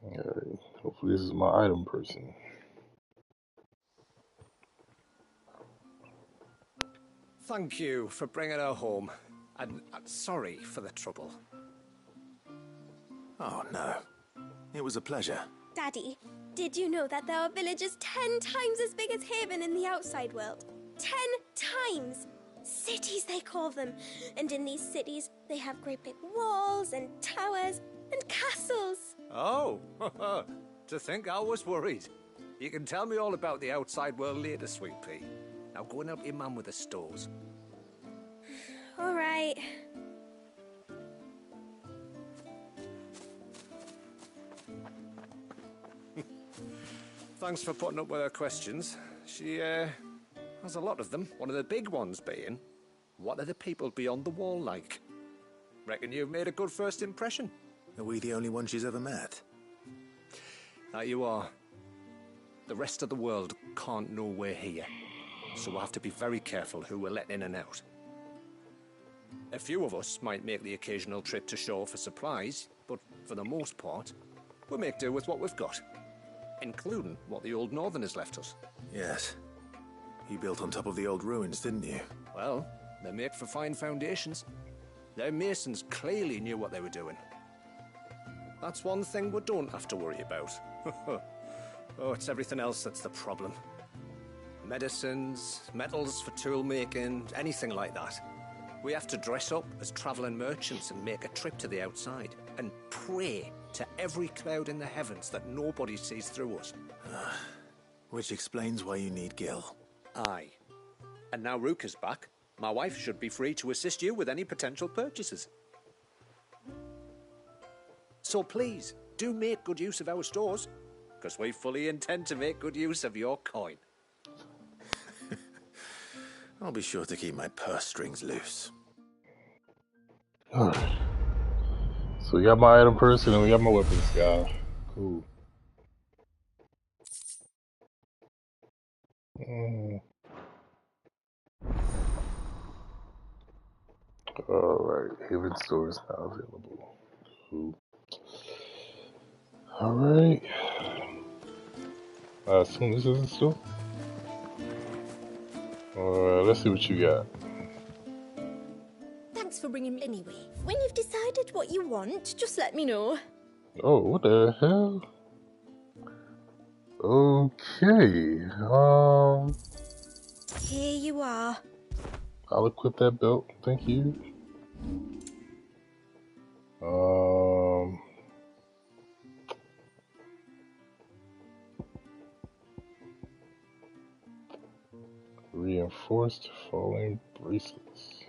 Alright, hopefully this is my item person. Thank you for bringing her home. And sorry for the trouble. Oh, no. It was a pleasure. Daddy, did you know that there are villages 10 times as big as Haven in the outside world? 10 times! Cities, they call them. And in these cities, they have great big walls and towers and castles. Oh, to think I was worried. You can tell me all about the outside world later, Sweet Pea. Now go and help your mum with the stores. All right. Thanks for putting up with her questions. She, has a lot of them. One of the big ones being, what are the people beyond the wall like? Reckon you've made a good first impression. Are we the only one she's ever met? That you are. The rest of the world can't know we're here, so we'll have to be very careful who we're letting in and out. A few of us might make the occasional trip to shore for supplies, but for the most part, we'll make do with what we've got, including what the old Northerners left us. Yes. You built on top of the old ruins, didn't you? Well, they make for fine foundations. Their masons clearly knew what they were doing. That's one thing we don't have to worry about. Oh, it's everything else that's the problem. Medicines, metals for tool making, anything like that. We have to dress up as traveling merchants and make a trip to the outside and pray to every cloud in the heavens that nobody sees through us. Which explains why you need Gil. Aye. And now Rook is back. My wife should be free to assist you with any potential purchases. So please, do make good use of our stores, because we fully intend to make good use of your coin. I'll be sure to keep my purse strings loose. Alright. So we got my item person and we got my weapons guy. Cool. Alright, Haven store is now available. Cool. Alright. I assume this is the store. Let's see what you got. Thanks for bringing me anyway. When you've decided what you want, just let me know. Oh, what the hell? Okay. Here you are. I'll equip that belt. Thank you. Reinforced falling bracelets.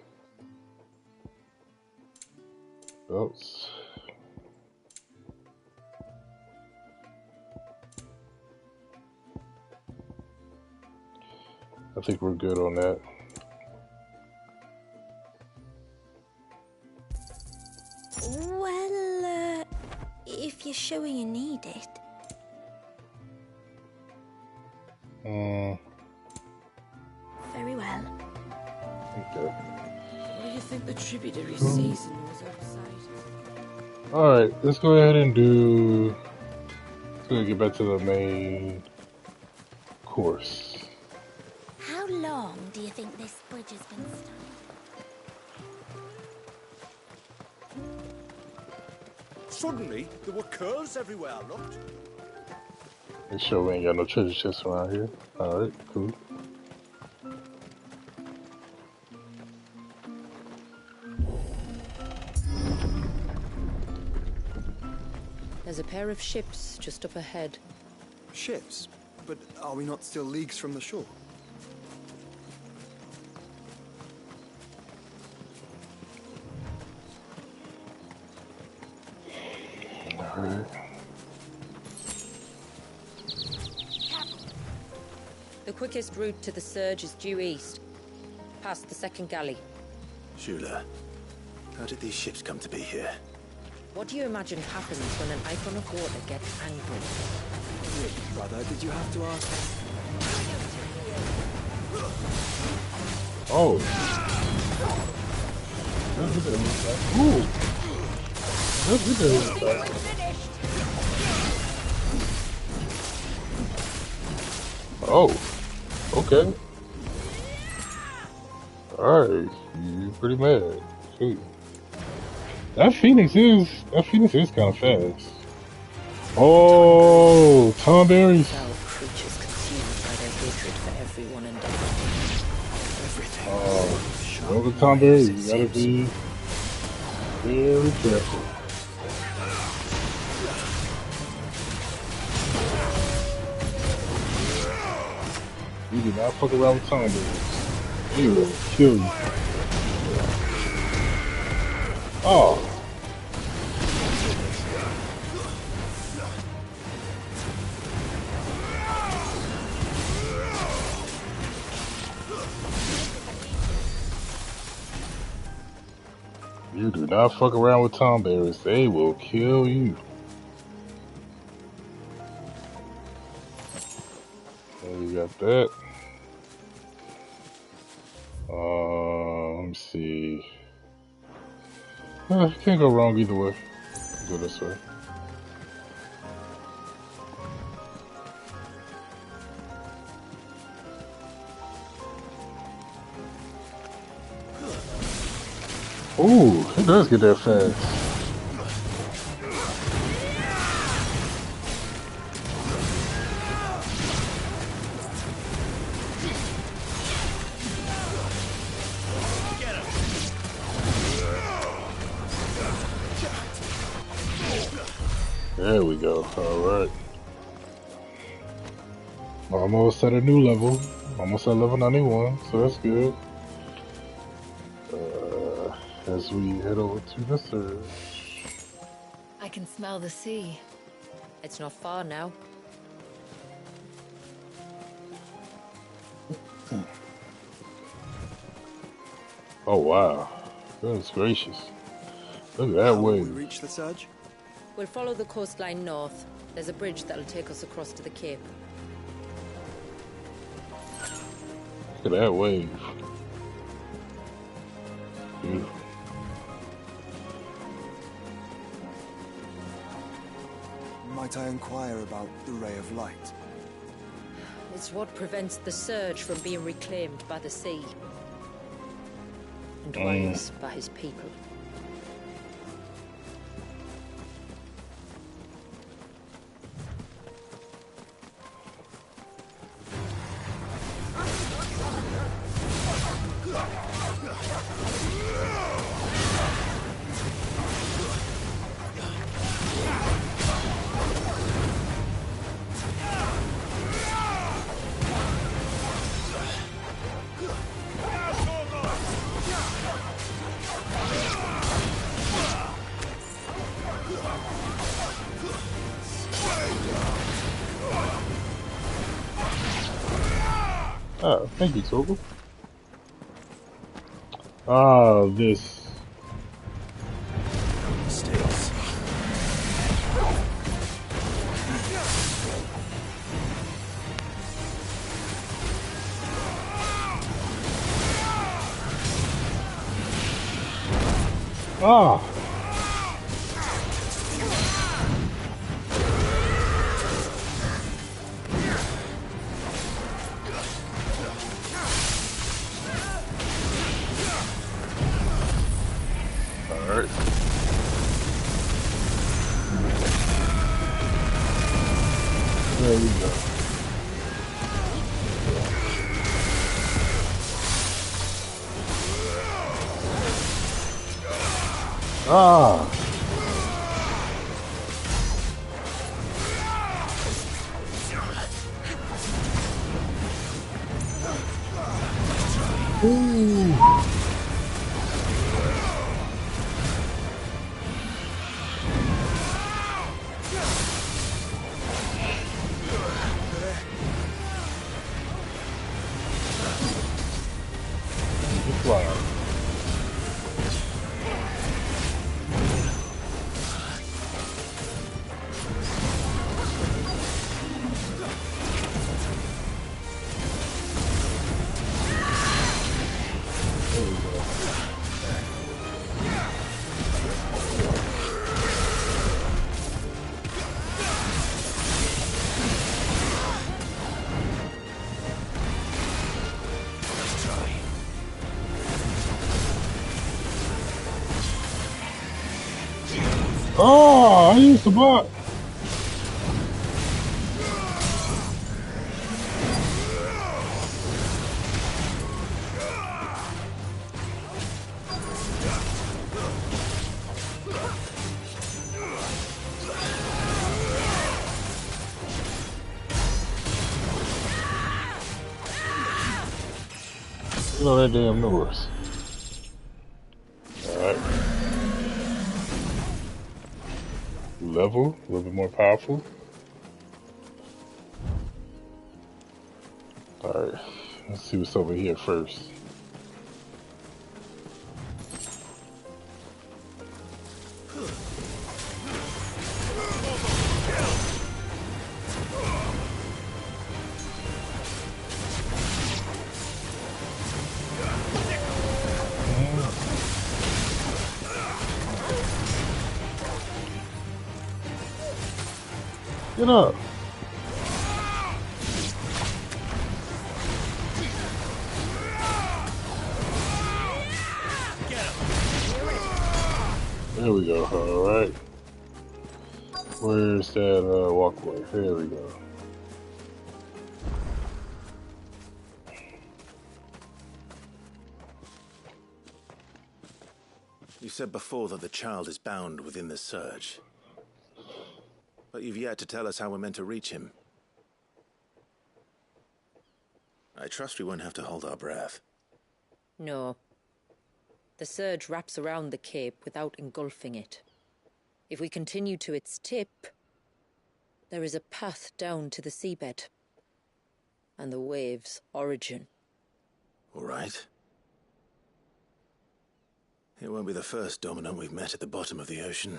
Belts. I think we're good on that. Well, if you're sure you need it. Very well. Okay. What do you think the tributary season was outside? Alright, let's go ahead and do... Let's go get back to the main course. How long do you think this bridge has been stuck? Suddenly, there were curls everywhere I looked. Make sure we ain't got no treasure chests around here. Alright, cool. There's a pair of ships just up ahead. Ships? But are we not still leagues from the shore? Alright. The quickest route to the surge is due east, past the second galley. Shula, how did these ships come to be here? What do you imagine happens when an icon of water gets angry? Really, brother, did you have to ask? Oh. Ooh. Oh. Okay. Alright. You're pretty mad. Shoot. That Phoenix is kind of fast. Oh, Tom Berries. Creatures consumed by their hatred for everyone and everything. Oh, over Tom Berries, you gotta be very careful. You do not fuck around with Tom Berries. He will kill you. Oh. You do not fuck around with Tom Berries. They will kill you. So we got that. Let me see. Can't go wrong either way. Go this way. Ooh, It does get there fast. There we go. Alright. Almost at a new level. Almost at level 91, so that's good. As we head over to the surge. I can smell the sea. It's not far now. Oh wow. Goodness gracious. Look at that How will we wave. reach the surge? We'll follow the coastline north. There's a bridge that'll take us across to the cape. Look at that wave. Beautiful. Might I inquire about the ray of light? It's what prevents the surge from being reclaimed by the sea. And wise by his people. Oh, thank you, Total. Ah, this. Mistakes. Ah! Alright. There we go. Ah! Ooh! Fly. Oh, I used to block. You know that damn noise. Alright. Level, a little bit more powerful. Alright, let's see what's over here first. Get up. There we go. Alright. Where's that walkway? There we go. You said before that the child is bound within the surge. But you've yet to tell us how we're meant to reach him. I trust we won't have to hold our breath. No. The surge wraps around the cape without engulfing it. If we continue to its tip, there is a path down to the seabed. And the wave's origin. All right. It won't be the first dominant we've met at the bottom of the ocean.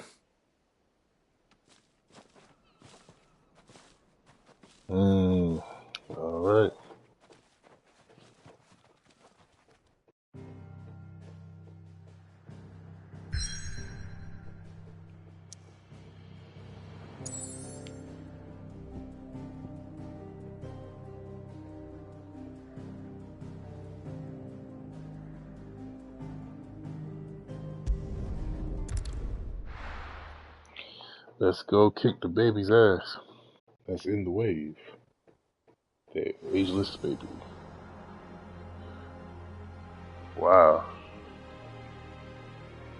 Alright. Let's go kick the baby's ass. That's in the wave. The ageless baby. Wow.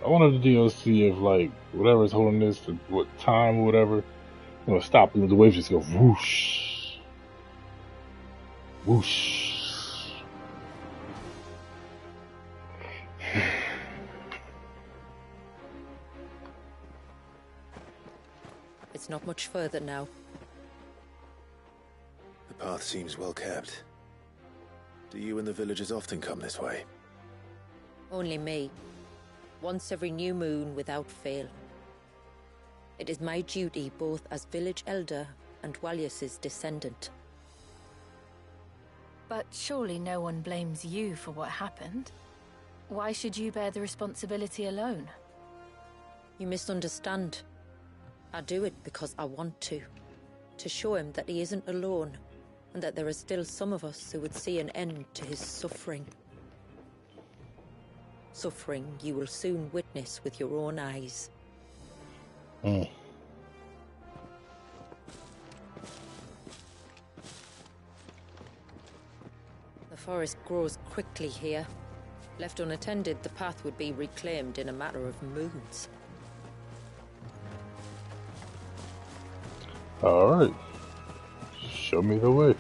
I wanted the DLC of like whatever's holding this to what time or whatever. You know, stop and the waves just go whoosh. Whoosh. It's not much further now. The path seems well kept. Do you and the villagers often come this way? Only me. Once every new moon without fail. It is my duty both as village elder and Walius's descendant. But surely no one blames you for what happened. Why should you bear the responsibility alone? You misunderstand. I do it because I want to. To show him that he isn't alone, and that there are still some of us who would see an end to his suffering. Suffering you will soon witness with your own eyes. Mm. The forest grows quickly here. Left unattended, the path would be reclaimed in a matter of moons. Alright. Show me the way.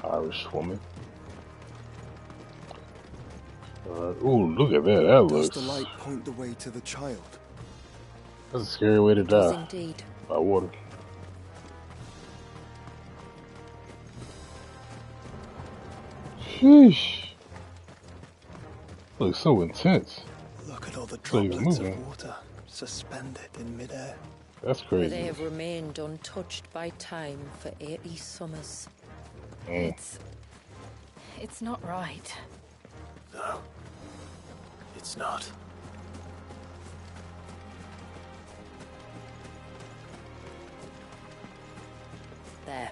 Irish woman. Ooh, look at that. That looks... Does the light point the way to the child? That's a scary way to die. Does indeed. By water. Sheesh. Looks so intense. Look at all the It's not even droplets moving. of water suspended in midair. That's Where crazy. they have remained untouched by time for 80 summers. Mm. It's not right. No. It's not. There.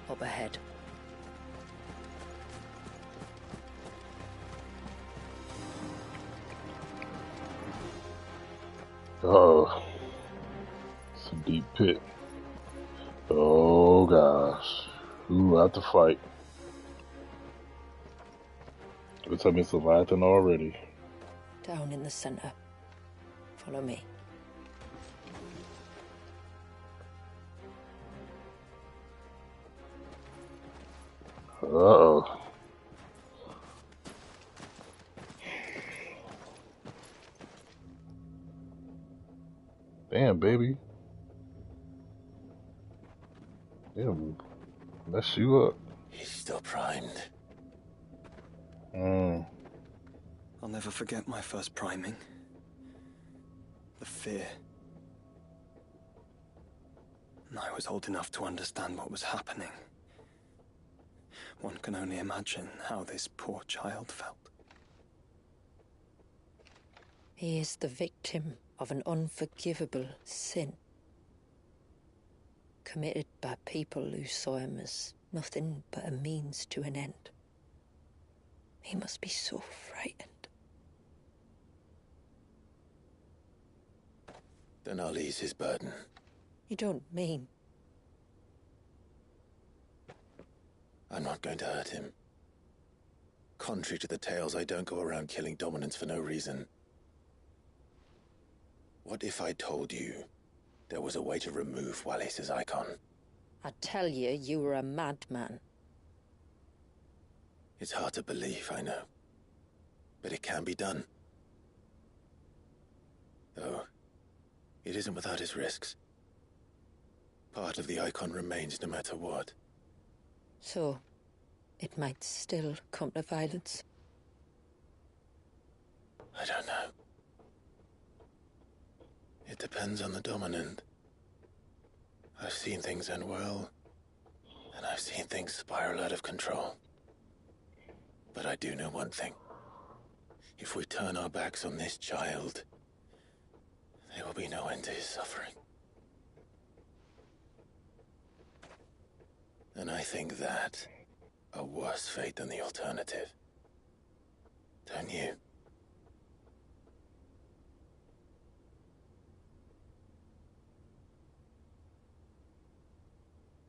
Up ahead. Oh. It's a deep pit. Oh gosh. Who out to fight? Looks like it's Leviathan already. Down in the center. Follow me. Uh-oh. Damn, baby. Damn, mess you up. He's still primed. Mm. I'll never forget my first priming. The fear. And I was old enough to understand what was happening. One can only imagine how this poor child felt. He is the victim of an unforgivable sin. Committed by people who saw him as nothing but a means to an end. He must be so frightened. Then I'll ease his burden. You don't mean... I'm not going to hurt him. Contrary to the tales, I don't go around killing dominants for no reason. What if I told you there was a way to remove Wallace's icon? I tell you, you were a madman. It's hard to believe, I know. But it can be done. Though, it isn't without its risks. Part of the icon remains no matter what. So, it might still come to violence. I don't know. It depends on the dominant. I've seen things end well, and I've seen things spiral out of control. But I do know one thing. If we turn our backs on this child, there will be no end to his suffering. And I think that a worse fate than the alternative. Don't you?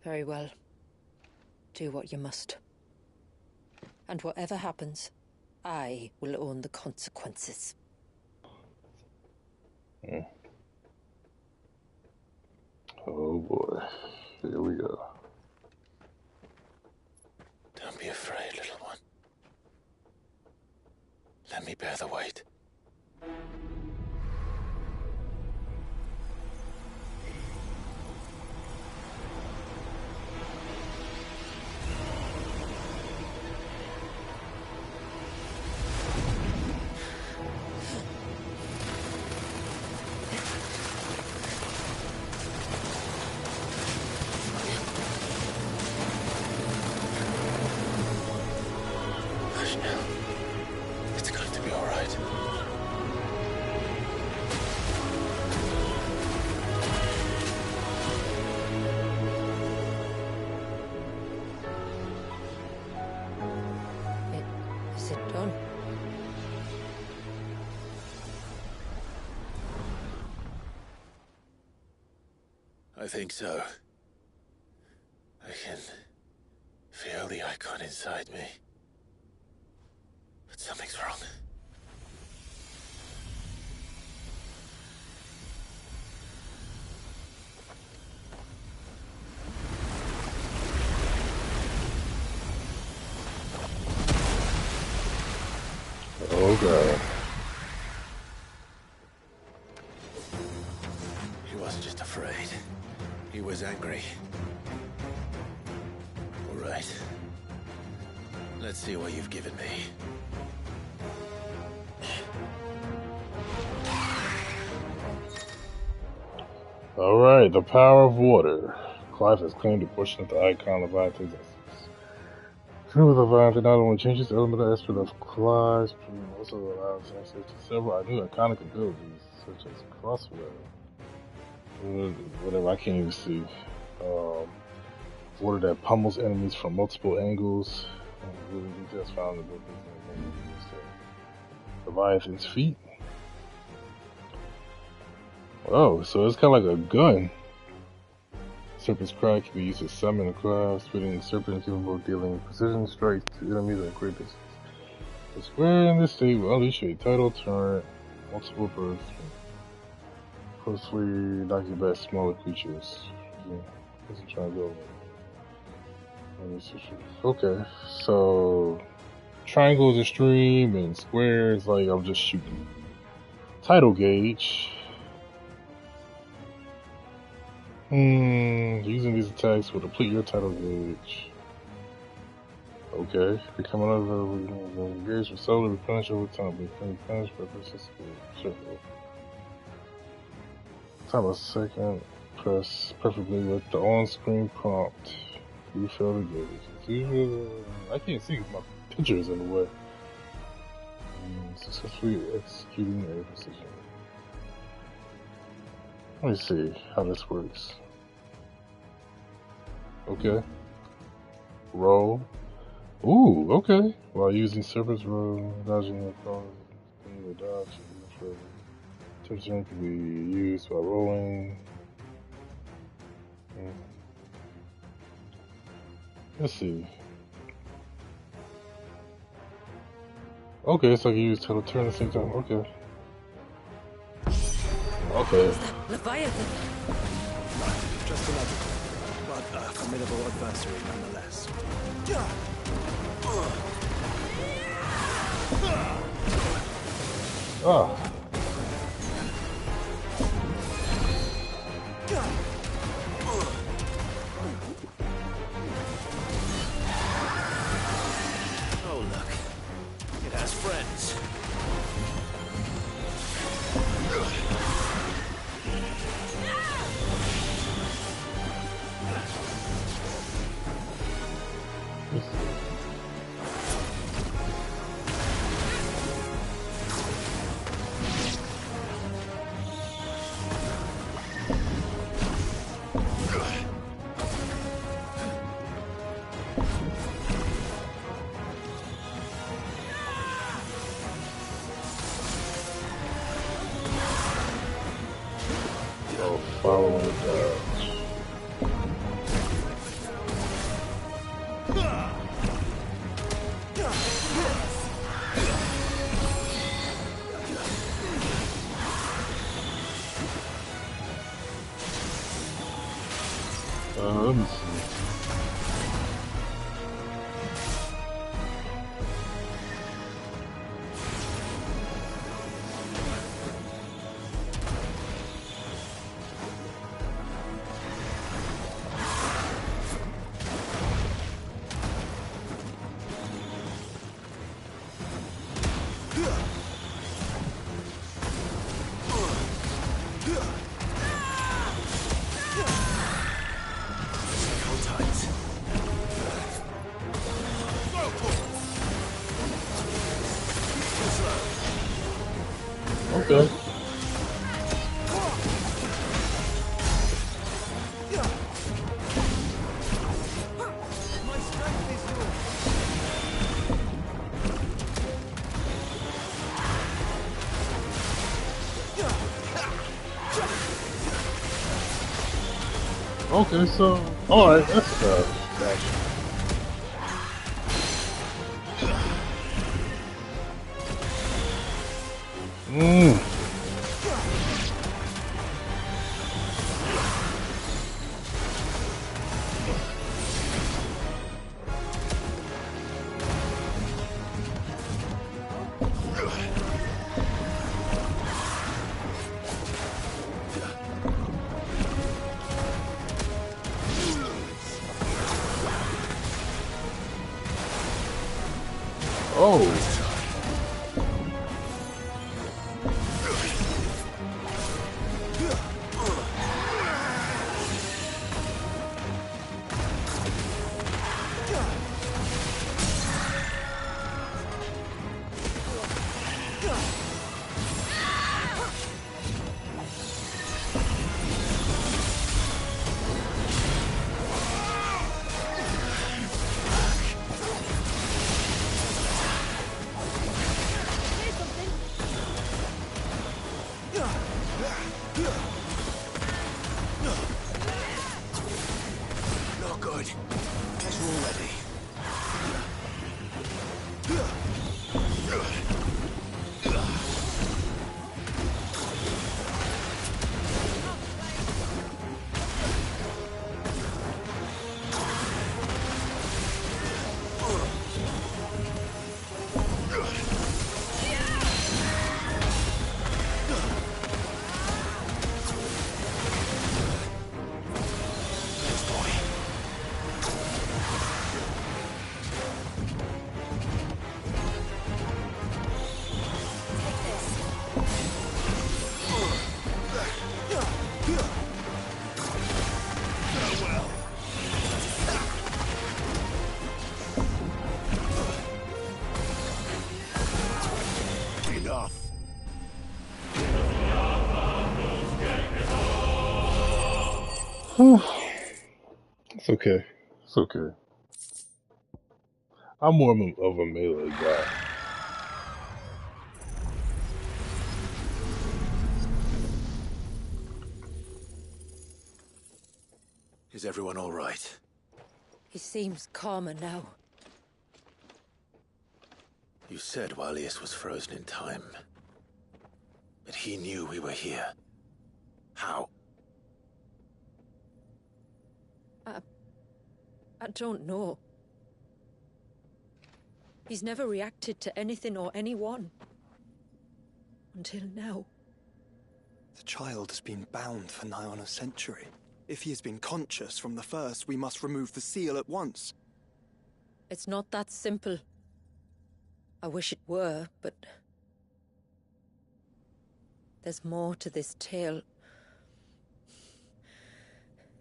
Very well. Do what you must. And whatever happens, I will own the consequences. Oh boy. Here we go. Don't be afraid, little one. Let me bear the weight. Hush now. It's going to be all right. Is it done? I think so. I can feel the icon inside me. But something's wrong. Oh god. He wasn't just afraid. He was angry. All right. Let's see what you've given me. Alright, the power of water. Clive has claimed a portion of the icon of Leviathan's essence. True with Leviathan not only changes the elemental aspect of Clive's, but also allows access to several new iconic abilities, such as crosswell. Whatever, I can't even see. Water that pummels enemies from multiple angles. Really details found in the book. Leviathan's feet. Oh, so it's kind of like a gun. Serpent's Cry can be used to summon a crowd, spitting serpent capable of dealing precision strikes to enemies at great distance. The square in this state will unleash a tidal torrent, multiple bursts, closely knock you back smaller creatures. Yeah, doesn't try to go. Okay, so triangle is extreme and square is like I'm just shooting. Tidal gauge. Using these attacks will deplete your tidal gauge. Okay, become another gauge will slowly replenish over time. Replenish by persistent circle. Time a second. Press preferably with the on-screen prompt. Refill the gauge. As usual, I can't see because my picture is in the way. Successfully executing a precision. Let me see how this works. Okay. Roll. Ooh, okay. While using Serpent's Roll, dodging the dodge. Turn can be used by rolling. Let's see. Okay, so you use turn at the same time. Okay. Okay. Leviathan. Just illogical, but a formidable adversary nonetheless. Ah. Oh, look. It has friends. Oh, following let me see. Okay. Okay, so alright, that's action. Oh. Not good. Guess we're ready. It's okay. It's okay. I'm more of a melee guy. Is everyone all right? He seems calmer now. You said Walius was frozen in time. But he knew we were here. How? I don't know. He's never reacted to anything or anyone. Until now. The child has been bound for nigh on a century. If he has been conscious from the first, we must remove the seal at once. It's not that simple. I wish it were, but... there's more to this tale.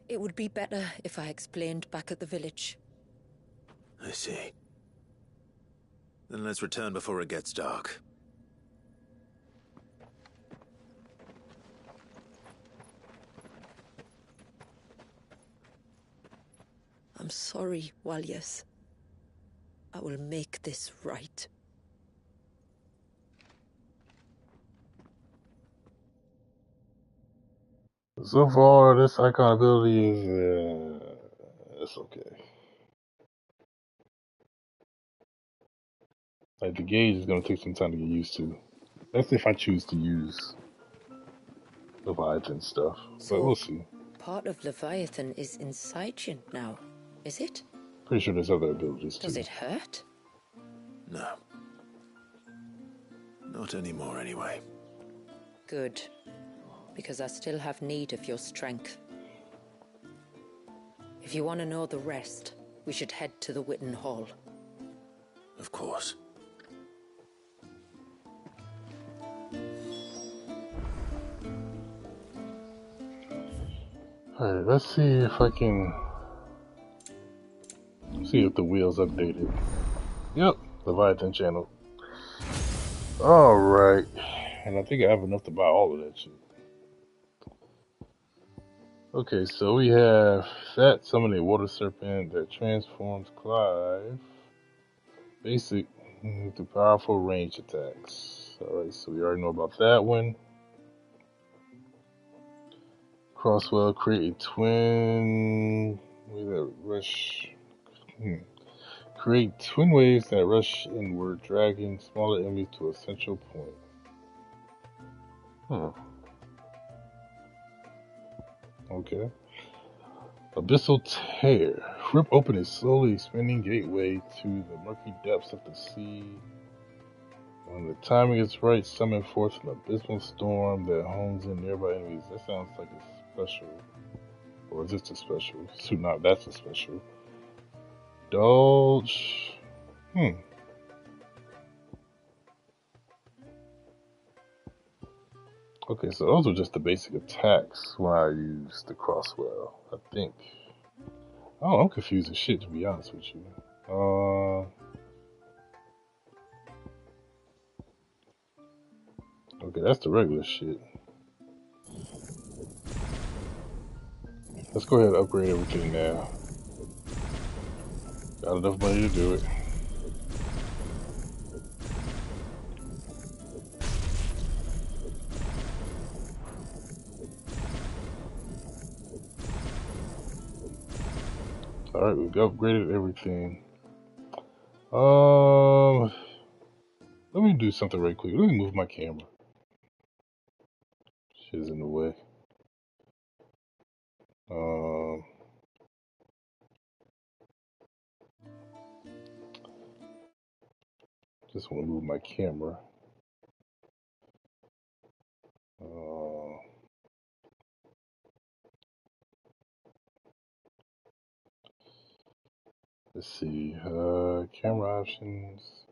It would be better if I explained back at the village. I see. Then let's return before it gets dark. I'm sorry, Walius. I will make this right. So far, this icon ability is, it's okay. Like, the gauge is gonna take some time to get used to. That's if I choose to use Leviathan stuff, So, but we'll see. Part of Leviathan is inside you now, is it? Pretty sure there's other abilities too. Does it hurt? No. Not anymore, anyway. Good. Because I still have need of your strength. If you want to know the rest, we should head to the Witten Hall. Of course. Alright, let's see if I can see if the wheel's updated. Yep, Leviathan channel. Alright. And I think I have enough to buy all of that shit. Okay, so we have that summon a water serpent that transforms Clive. Basic to powerful range attacks. Alright, so we already know about that one. Crosswell, create a twin wave that rush. Create twin waves that rush inward, dragging smaller enemies to a central point. Okay. Abyssal Tear. Rip open a slowly expanding gateway to the murky depths of the sea. When the timing is right, summon forth an abysmal storm that hones in nearby enemies. That sounds like a special. Or is this a special? So not that's a special. Indulge. Okay, so those are just the basic attacks when I use the Crosswell, I think. Oh, I'm confused as shit, to be honest with you. Okay, that's the regular shit. Let's go ahead and upgrade everything now. Got enough money to do it. Alright, we've upgraded everything. Let me do something right quick. Let me move my camera. Shit's in the way. Just want to move my camera. Let's see. Camera options.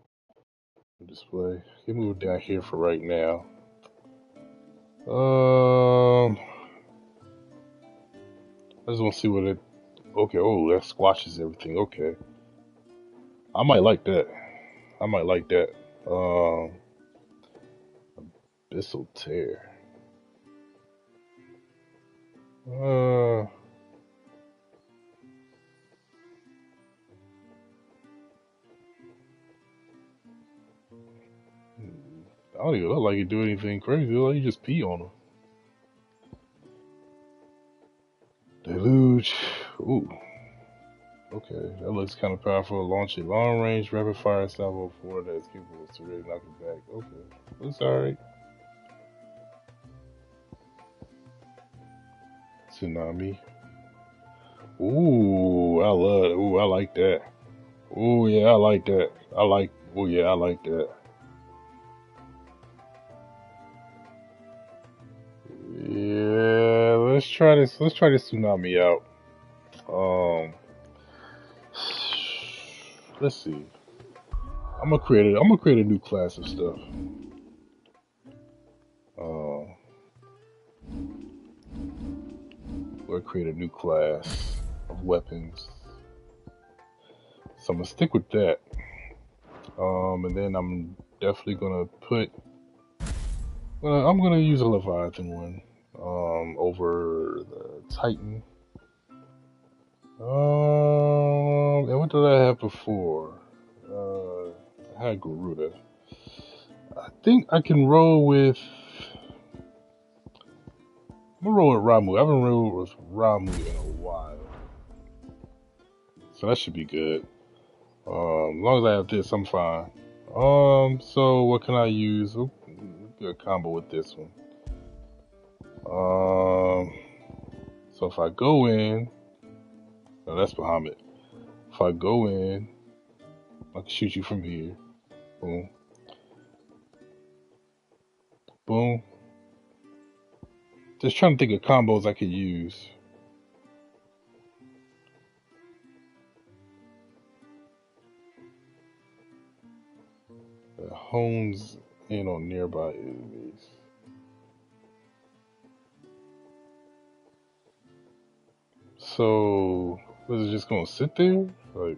Display. Can move down here for right now. I just want to see what it. Okay. Oh, that squashes everything. Okay. I might like that. I might like that. Abyssal Tear. I don't even look like you do anything crazy. Like you just pee on them. Deluge. Ooh. Okay, that looks kind of powerful. Launch a long-range rapid-fire salvo for that is capable to really knock it back. Okay, looks alright. Tsunami. Ooh, I like that. Ooh, yeah, I like that. Oh yeah, I like that. Yeah, let's try this tsunami out. Let's see. I'm gonna create a new class of stuff. We'll create a new class of weapons. So I'm gonna stick with that. And then I'm definitely gonna put. I'm gonna use a Leviathan one. Over the Titan. And what did I have before? I had Garuda. I think I can roll with. I'm gonna roll with Ramu. I haven't rolled with Ramu in a while, so that should be good. As long as I have this, I'm fine. So what can I use? Ooh, good combo with this one. So if I go in, no, that's Bahamut. If I go in, I can shoot you from here. Boom. Boom. Just trying to think of combos I could use. That hones in on nearby enemies. So, was it just gonna sit there? Like,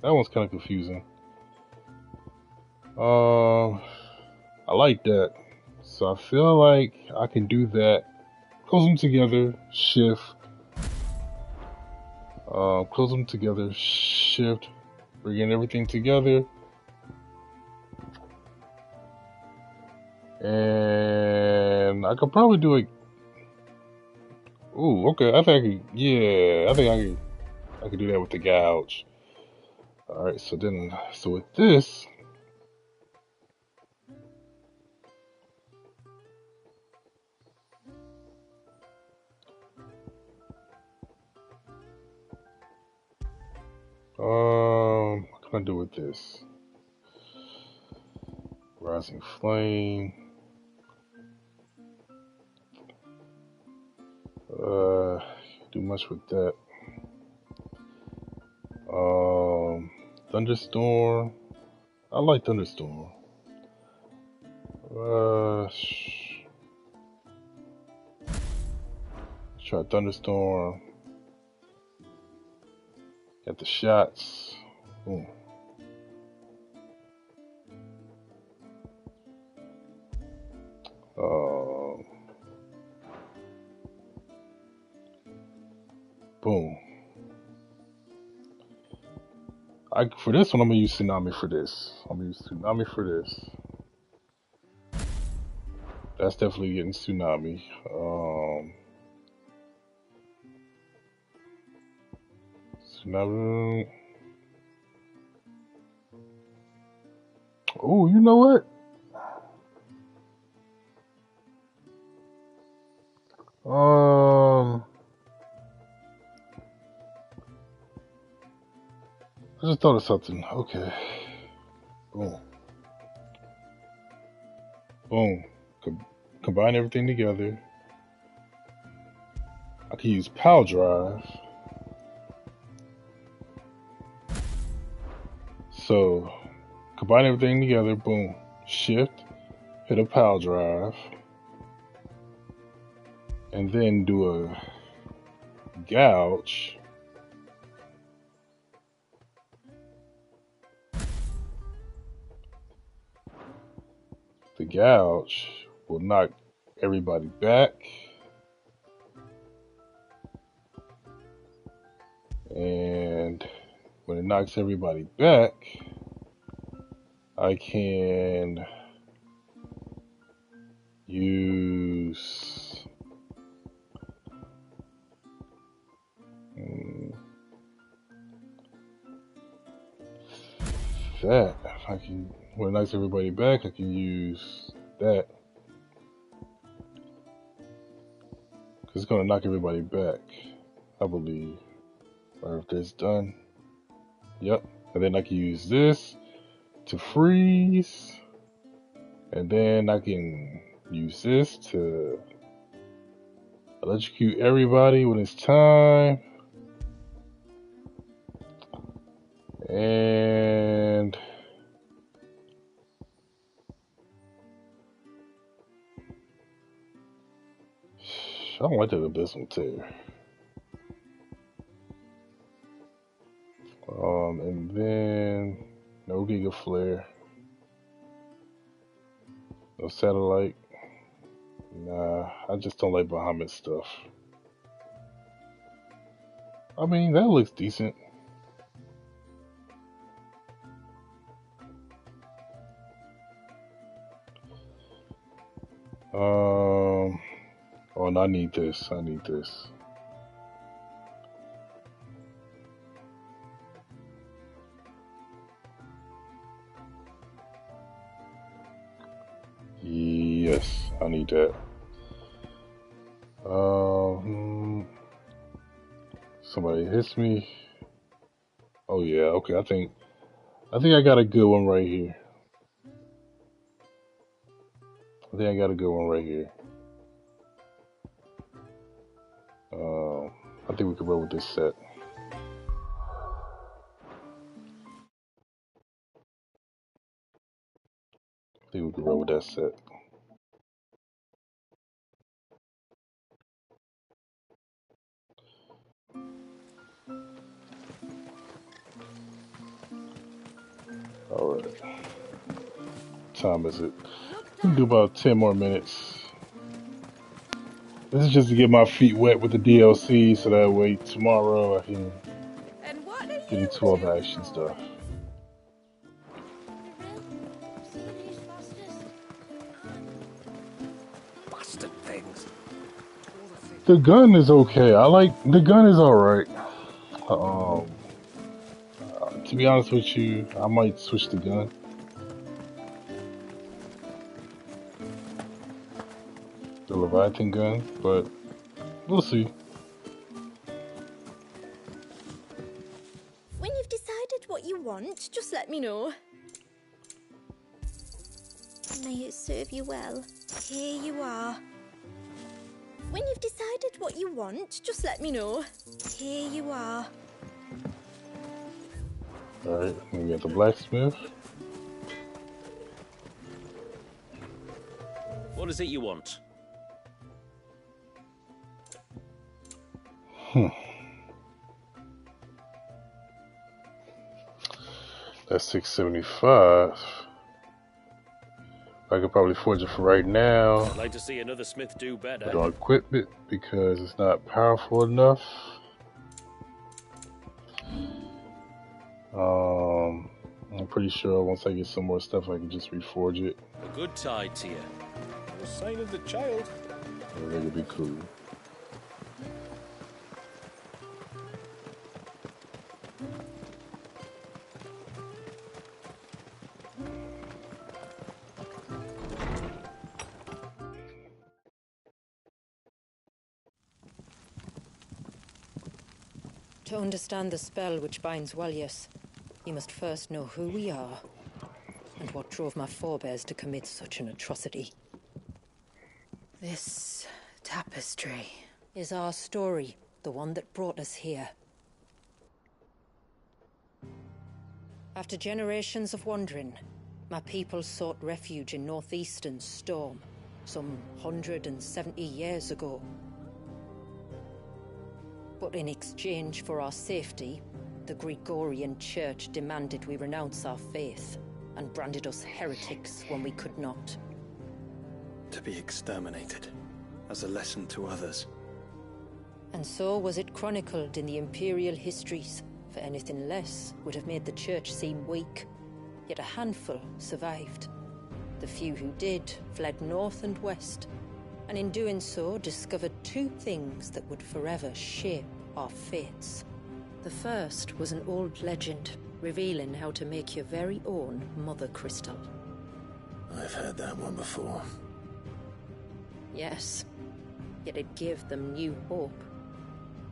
that one's kind of confusing. I like that. So I feel like I can do that. Close them together, shift. Close them together, shift. Bring everything together. And I could probably do it. Ooh, okay. I think I could. Yeah, I could do that with the gouge. All right. So with this, what can I do with this? Rising flame. Do much with that. Thunderstorm. I like Thunderstorm. Try Thunderstorm. Got the shots. Boom. Boom. For this one, I'm gonna use Tsunami for this. That's definitely getting Tsunami. Tsunami. Oh, you know what? I just thought of something. Okay. Boom. Boom. Combine everything together. I can use Pal Drive. So, combine everything together. Boom. Shift. Hit a Pal Drive. And then do a gouge. The gouge will knock everybody back. And when it knocks everybody back, I can use that. If I can, when it knocks everybody back, I can use that. Because it's going to knock everybody back, I believe. Or if this done. Yep. And then I can use this to freeze. And then I can use this to electrocute everybody when it's time. And I don't like that Abyssal Tear. And then no Giga Flare. No Satellite. Nah, I just don't like Bahamut stuff. I mean, that looks decent. Oh, no, I need this. I need this. Yes, I need that. Somebody hits me. Oh yeah, okay. I think I got a good one right here. I think I got a good one right here. I think we can roll with this set. I think we can roll with that set. Alright. What time is it? We can do about 10 more minutes. This is just to get my feet wet with the DLC so that way tomorrow I can get into all the action stuff. Bastard things. The gun is okay. The gun is alright. To be honest with you, I might switch the gun. The Leviathan gun, but we'll see. When you've decided what you want, just let me know. May it serve you well. Here you are. When you've decided what you want, just let me know. Here you are. Alright, we got the blacksmith. What is it you want? That's 675. I could probably forge it for right now. I'd like to see another smith do better. I don't equip it because it's not powerful enough. I'm pretty sure once I get some more stuff, I can just reforge it. A good tide to you. No sign of the child. I think it'd be cool. To understand the spell which binds Walius, you must first know who we are, and what drove my forebears to commit such an atrocity. This tapestry is our story, the one that brought us here. After generations of wandering, my people sought refuge in northeastern Storm, some 170 years ago. But in exchange for our safety, the Gregorian Church demanded we renounce our faith, and branded us heretics when we could not. To be exterminated, as a lesson to others. And so was it chronicled in the imperial histories, for anything less would have made the Church seem weak. Yet a handful survived. The few who did fled north and west, and in doing so discovered two things that would forever shape our fates. The first was an old legend, revealing how to make your very own Mother Crystal. I've heard that one before. Yes, yet it gave them new hope,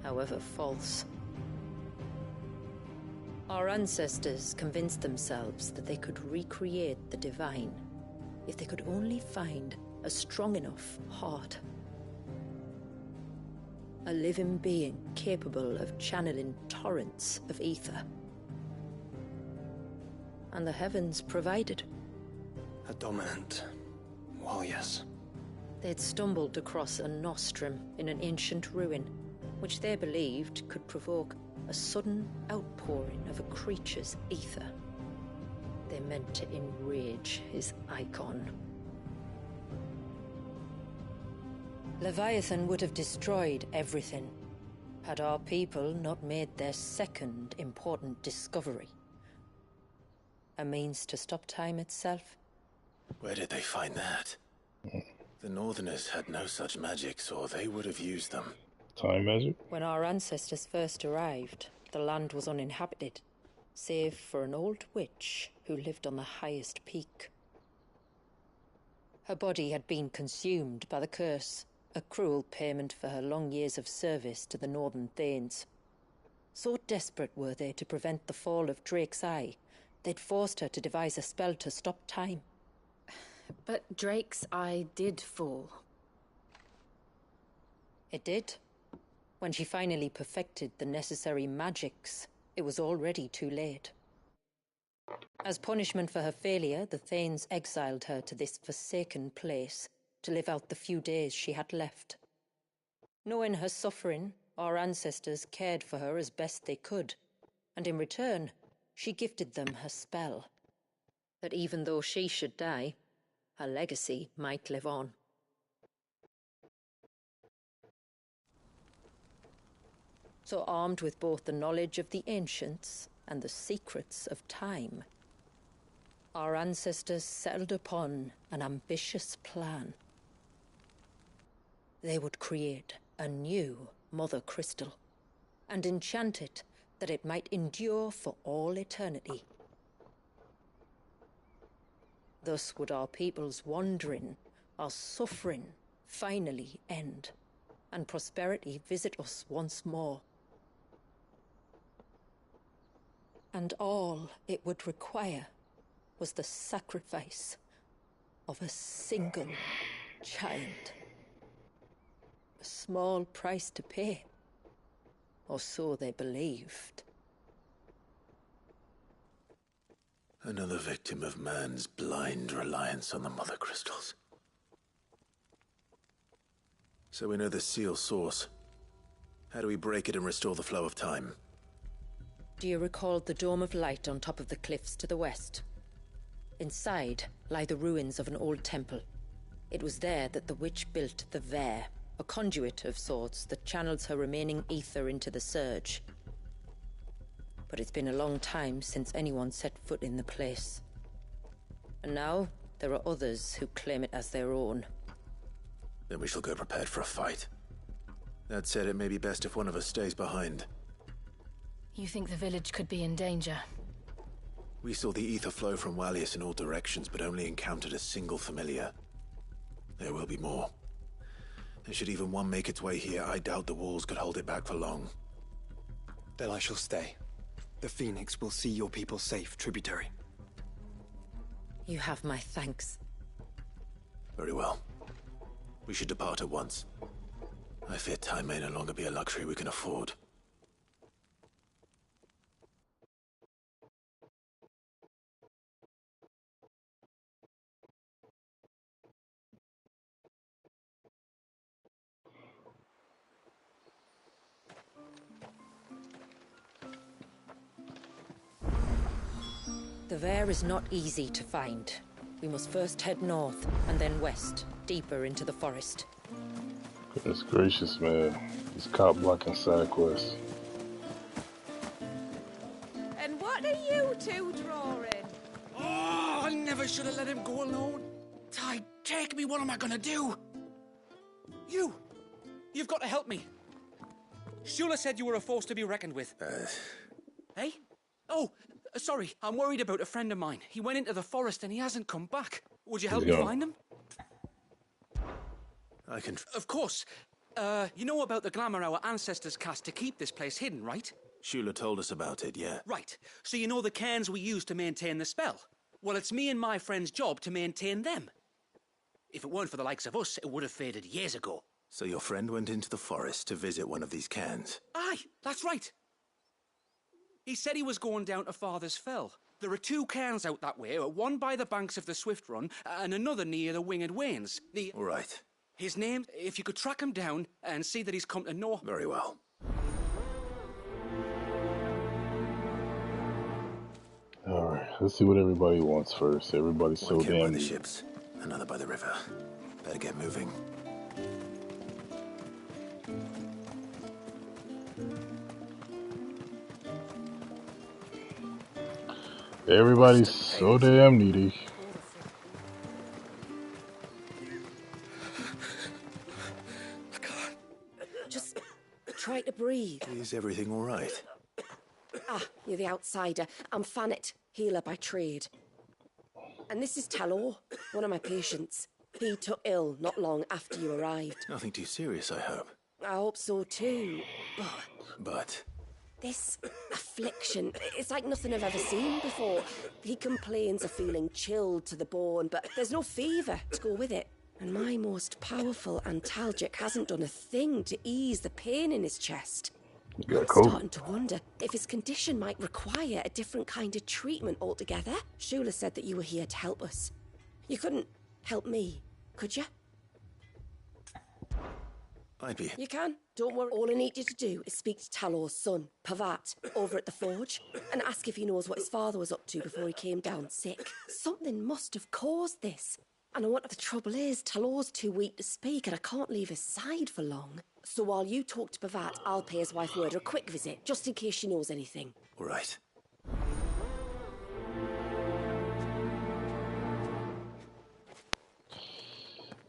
however false. Our ancestors convinced themselves that they could recreate the divine if they could only find a strong enough heart. A living being capable of channeling torrents of ether. And the heavens provided. A dominant. Well, yes. They'd stumbled across a nostrum in an ancient ruin, which they believed could provoke a sudden outpouring of a creature's ether. They meant to enrage his icon. Leviathan would have destroyed everything, had our people not made their second important discovery. A means to stop time itself. Where did they find that? The Northerners had no such magics, or they would have used them. Time magic? When our ancestors first arrived, the land was uninhabited, save for an old witch who lived on the highest peak. Her body had been consumed by the curse, a cruel payment for her long years of service to the Northern Thanes. So desperate were they to prevent the fall of Drake's Eye, they'd forced her to devise a spell to stop time. But Drake's Eye did fall. It did. When she finally perfected the necessary magics, it was already too late. As punishment for her failure, the Thanes exiled her to this forsaken place to live out the few days she had left. Knowing her suffering, our ancestors cared for her as best they could, and in return, she gifted them her spell. That even though she should die, her legacy might live on. So armed with both the knowledge of the ancients and the secrets of time, our ancestors settled upon an ambitious plan. They would create a new Mother Crystal and enchant it that it might endure for all eternity. Thus would our people's wandering, our suffering, finally end, and prosperity visit us once more. And all it would require was the sacrifice of a single child. A small price to pay, or so they believed. Another victim of man's blind reliance on the Mother Crystals. So we know the seal's source. How do we break it and restore the flow of time? Do you recall the dome of light on top of the cliffs to the west? Inside lie the ruins of an old temple. It was there that the witch built the Vare, a conduit of sorts that channels her remaining ether into the surge. But it's been a long time since anyone set foot in the place. And now, there are others who claim it as their own. Then we shall go prepared for a fight. That said, it may be best if one of us stays behind. You think the village could be in danger? We saw the ether flow from Wallius in all directions, but only encountered a single familiar. There will be more. And should even one make its way here, I doubt the walls could hold it back for long. Then I shall stay. The Phoenix will see your people safe, tributary. You have my thanks. Very well. We should depart at once. I fear time may no longer be a luxury we can afford. The Vare is not easy to find. We must first head north, and then west, deeper into the forest. Goodness gracious, man. These cop blocking side quests. And what are you two drawing? Oh, I never should have let him go alone. Ty, take me, what am I gonna do? You've got to help me. Shula said you were a force to be reckoned with. Hey? Oh, Sorry, I'm worried about a friend of mine. He went into the forest and he hasn't come back. Would you help He's me gone. find him? I can... Of course. You know about the glamour our ancestors cast to keep this place hidden, right? Shula told us about it, yeah. Right. So you know the cairns we use to maintain the spell? Well, it's me and my friend's job to maintain them. If it weren't for the likes of us, it would have faded years ago. So your friend went into the forest to visit one of these cairns? Aye, that's right. He said he was going down to Father's Fell. There are 2 cairns out that way, one by the banks of the Swift Run, and another near the Winged Wains. All right. His name, if you could track him down and see that he's come to know... Very well. Alright, let's see what everybody wants first. Everybody's so One camp by damn the needy. ships, another by the river. Better get moving. Everybody's so damn needy. Just try to breathe. Is everything all right? Ah, you're the outsider. I'm Fannet, healer by trade. And this is Talor, one of my patients. He took ill not long after you arrived. Nothing too serious, I hope. I hope so too. But... This affliction, it's like nothing I've ever seen before. He complains of feeling chilled to the bone, but there's no fever to go with it. And my most powerful antalgic hasn't done a thing to ease the pain in his chest. I'm starting to wonder if his condition might require a different kind of treatment altogether. Shula said that you were here to help us. You couldn't help me, could you? I'd be... You can. Don't worry. All I need you to do is speak to Talor's son, Pavat, over at the forge, and ask if he knows what his father was up to before he came down sick. Something must have caused this. And I wonder the trouble is, Talor's too weak to speak and I can't leave his side for long. So while you talk to Pavat, I'll pay his wife word a quick visit, just in case she knows anything. All right.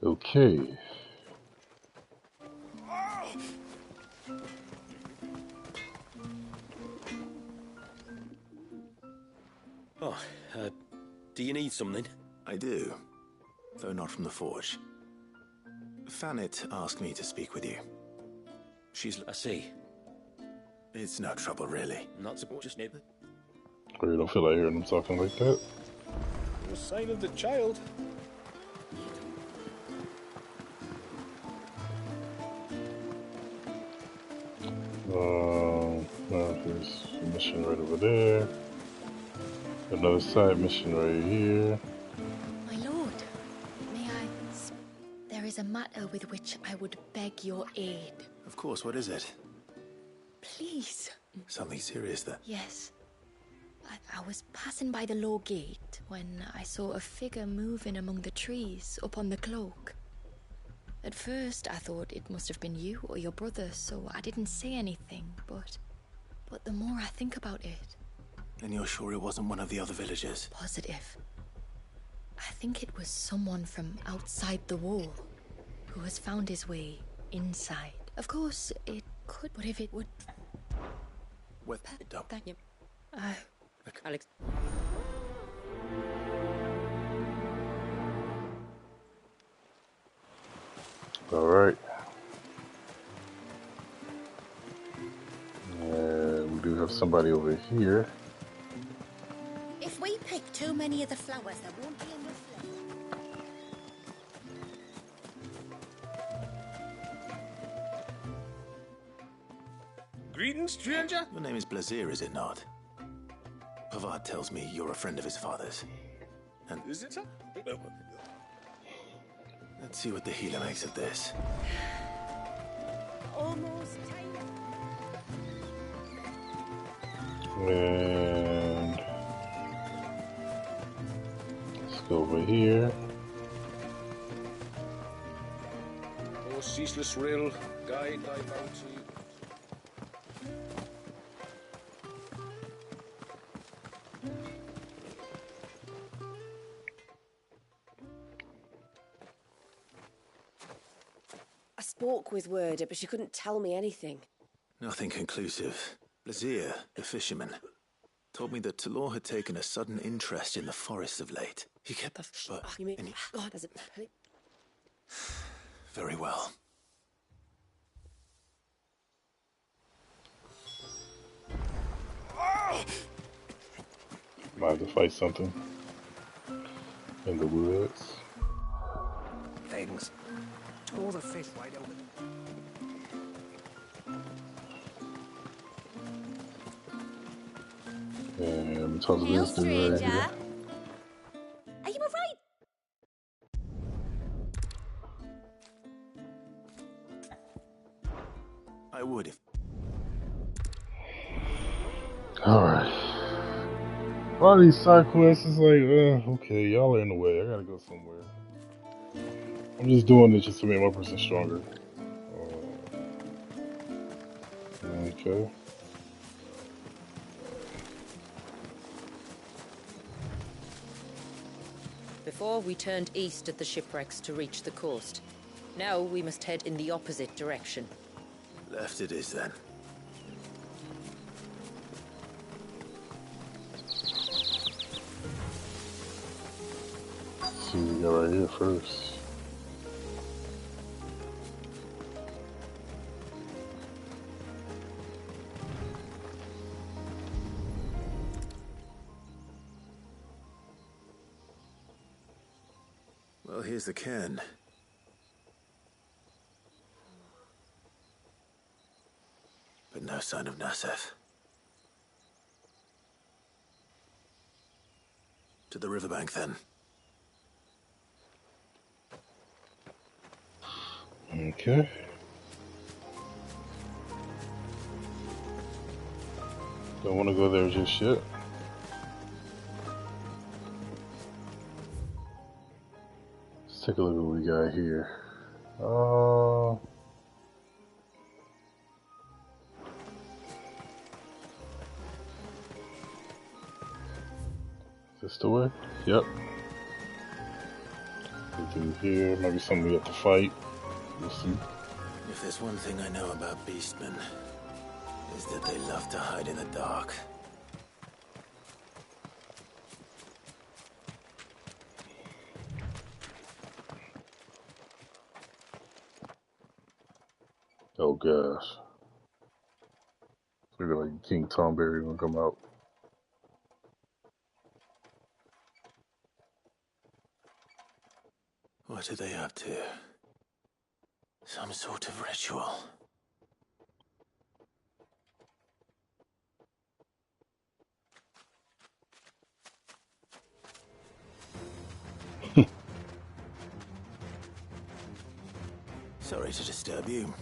Okay. Oh, do you need something? I do, though not from the forge. Fannet asked me to speak with you. She's... I see. It's no trouble, really. Not supposed to snip it. I really don't feel like hearing them talking like that. No sign of the child. Well, there's a mission right over there. Another side mission right here. My lord, may I... There is a matter with which I would beg your aid. Of course, what is it? Please. Something serious then? Yes. I was passing by the low gate when I saw a figure moving among the trees up on the cloak. At first, I thought it must have been you or your brother, so I didn't say anything, but the more I think about it... And you're sure it wasn't one of the other villagers? Positive. I think it was someone from outside the wall who has found his way inside. Of course, it could, but if it would... With dump. Thank you. Alex. Alright. We do have somebody over here. If we pick too many of the flowers, there won't be enough left. Greetings, stranger. Your name is Blazir, is it not? Pavad tells me you're a friend of his father's. And... Is it, sir? Let's see what the healer makes of this. Almost time. And let's go over here. Oh, ceaseless rill, guide thy bounty. I spoke with Werder, but she couldn't tell me anything. Nothing conclusive. Blazir, the fisherman. told me that Talor had taken a sudden interest in the forest of late. He kept... But... You mean... God, does it... Very well. Might have to fight something in the woods. Things. Tore the fish right open. And talk to Hail, this dude right stranger. here. Are you alright? I would if... Alright. A lot of these side quests is like, okay, y'all are in the way. I gotta go somewhere. I'm just doing this just to make my person stronger. Okay. Before, we turned east at the shipwrecks to reach the coast. Now we must head in the opposite direction. Left it is, then. Let's see what we got right here first. Well, here's the cairn. But no sign of Nasef. To the riverbank, then. Okay. Don't want to go there just yet. Let's take a look at what we got here. Is this the way? Yep. Go through here. Maybe something we have to fight. We'll see. If there's one thing I know about beastmen, is that they love to hide in the dark. Oh gosh. Look like King Tomberry gonna come out. What are they up to? Some sort of ritual. Sorry to disturb you.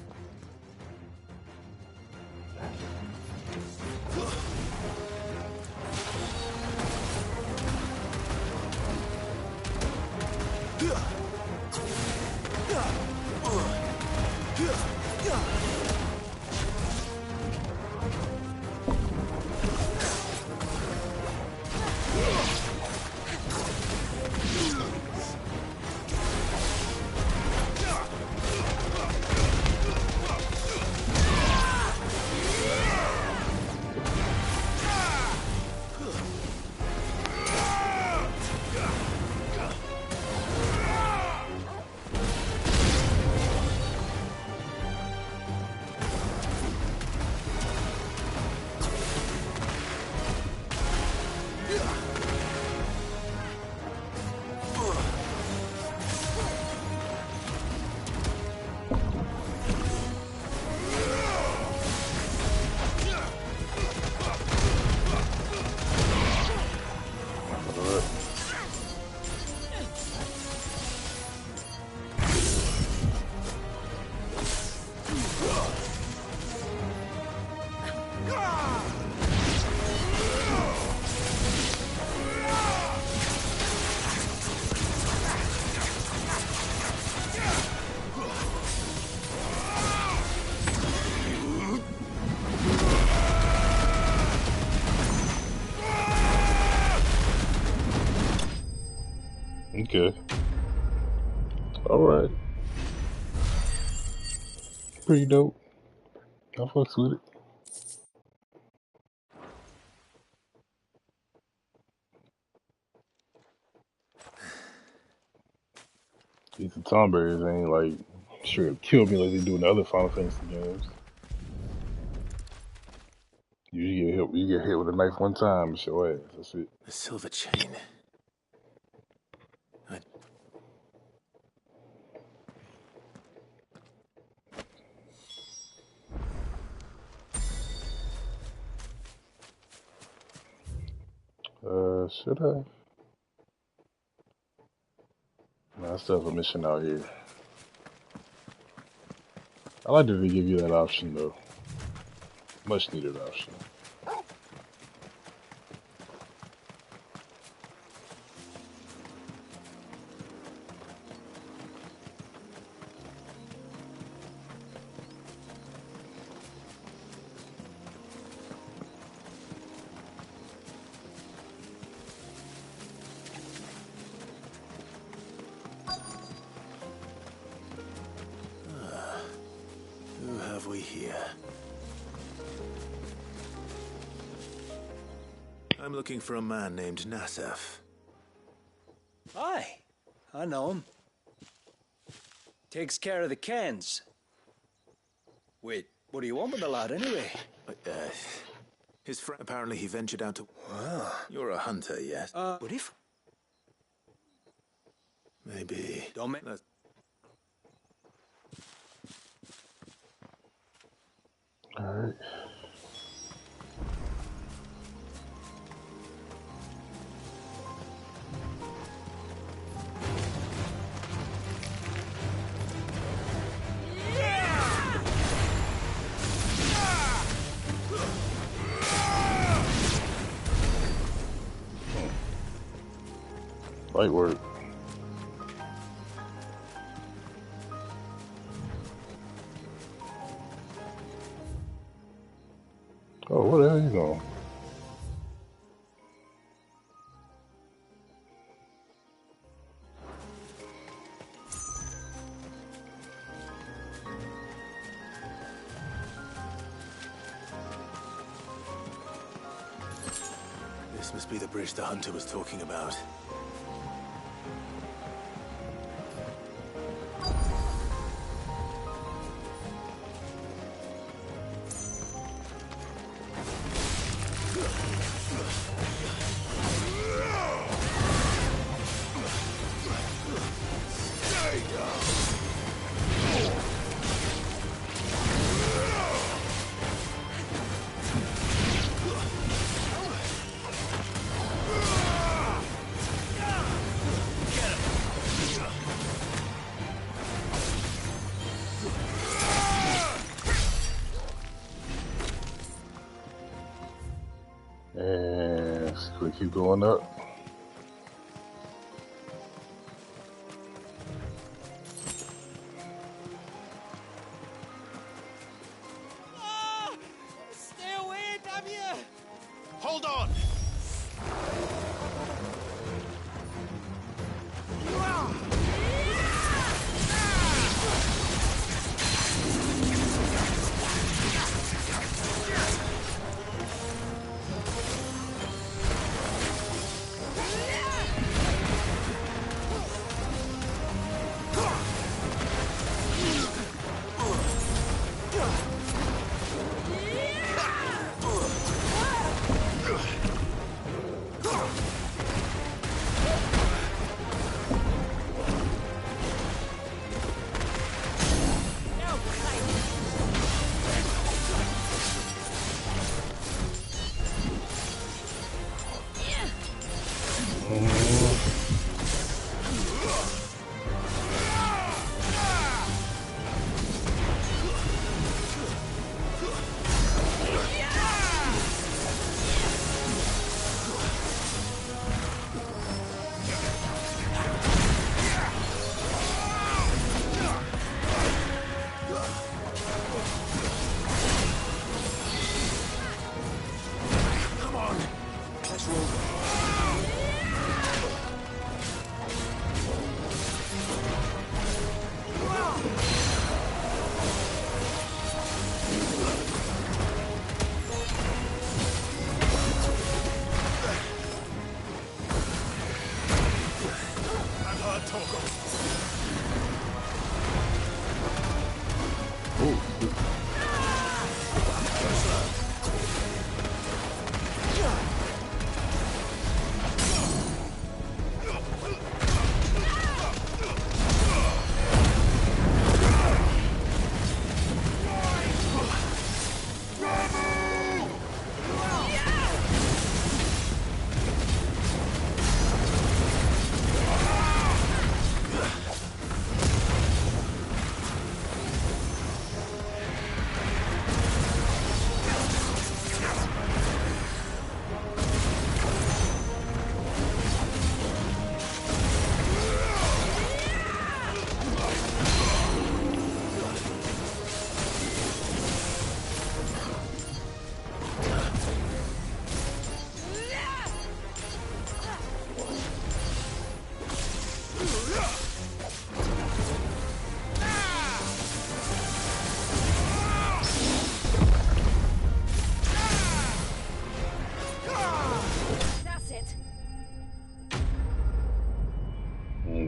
Okay. Alright. Pretty dope. I fucks with it. These Tomberries ain't like sure to kill me like they do in the other Final Fantasy games. You get hit with a knife one time, it's your ass. That's it. The silver chain. Should I? No, I still have a mission out here. I like that they give you that option though. Much needed option. Who have we here? I'm looking for a man named Nassef. Aye, I know him. Takes care of the cans. Wait, what do you want with the lad anyway? His friend, apparently he ventured out to... You're a hunter, yes? But if... Maybe... Don't make... Alright. Light work. Oh, where the hell you going? This must be the bridge the hunter was talking about. And we keep going up. Stay away, damn you! Hold on!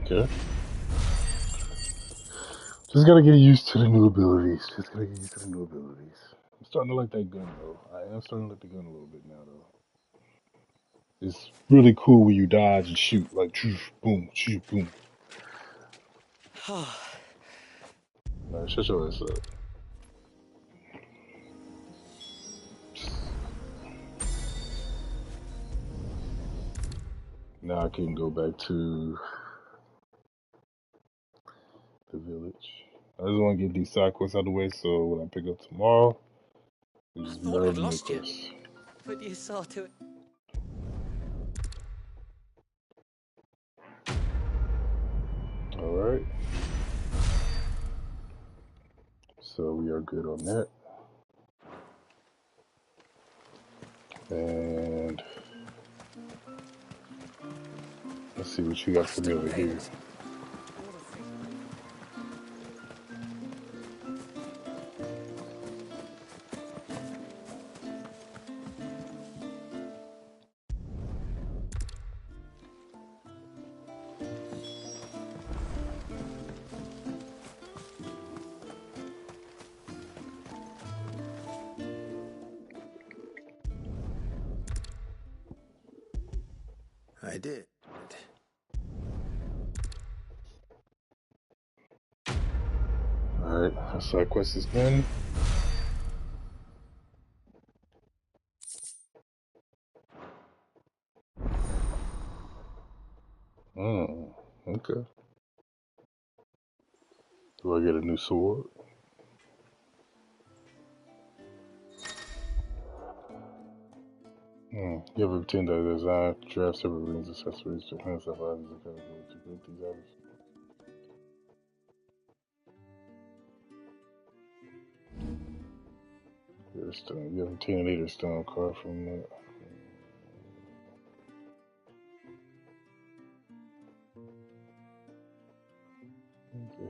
Okay. Just gotta get used to the new abilities. Just gotta get used to the new abilities. I'm starting to like that gun though. I am starting to like the gun a little bit now though. It's really cool when you dodge and shoot, like boom, shoot, boom. Alright, shut your ass up. Now I can go back to the village. I just want to get these side quests out of the way so when I pick up tomorrow, we just Thought I'd the lost you. quests. But you saw to it. Alright. So we are good on that. And let's see what you got for me over here. I did. Alright, our side quest is done. Okay. Do I get a new sword? You have obtained a design, draft several rings, accessories, to enhance our items and categories to create these items. Stone. You have obtained a later stone card from the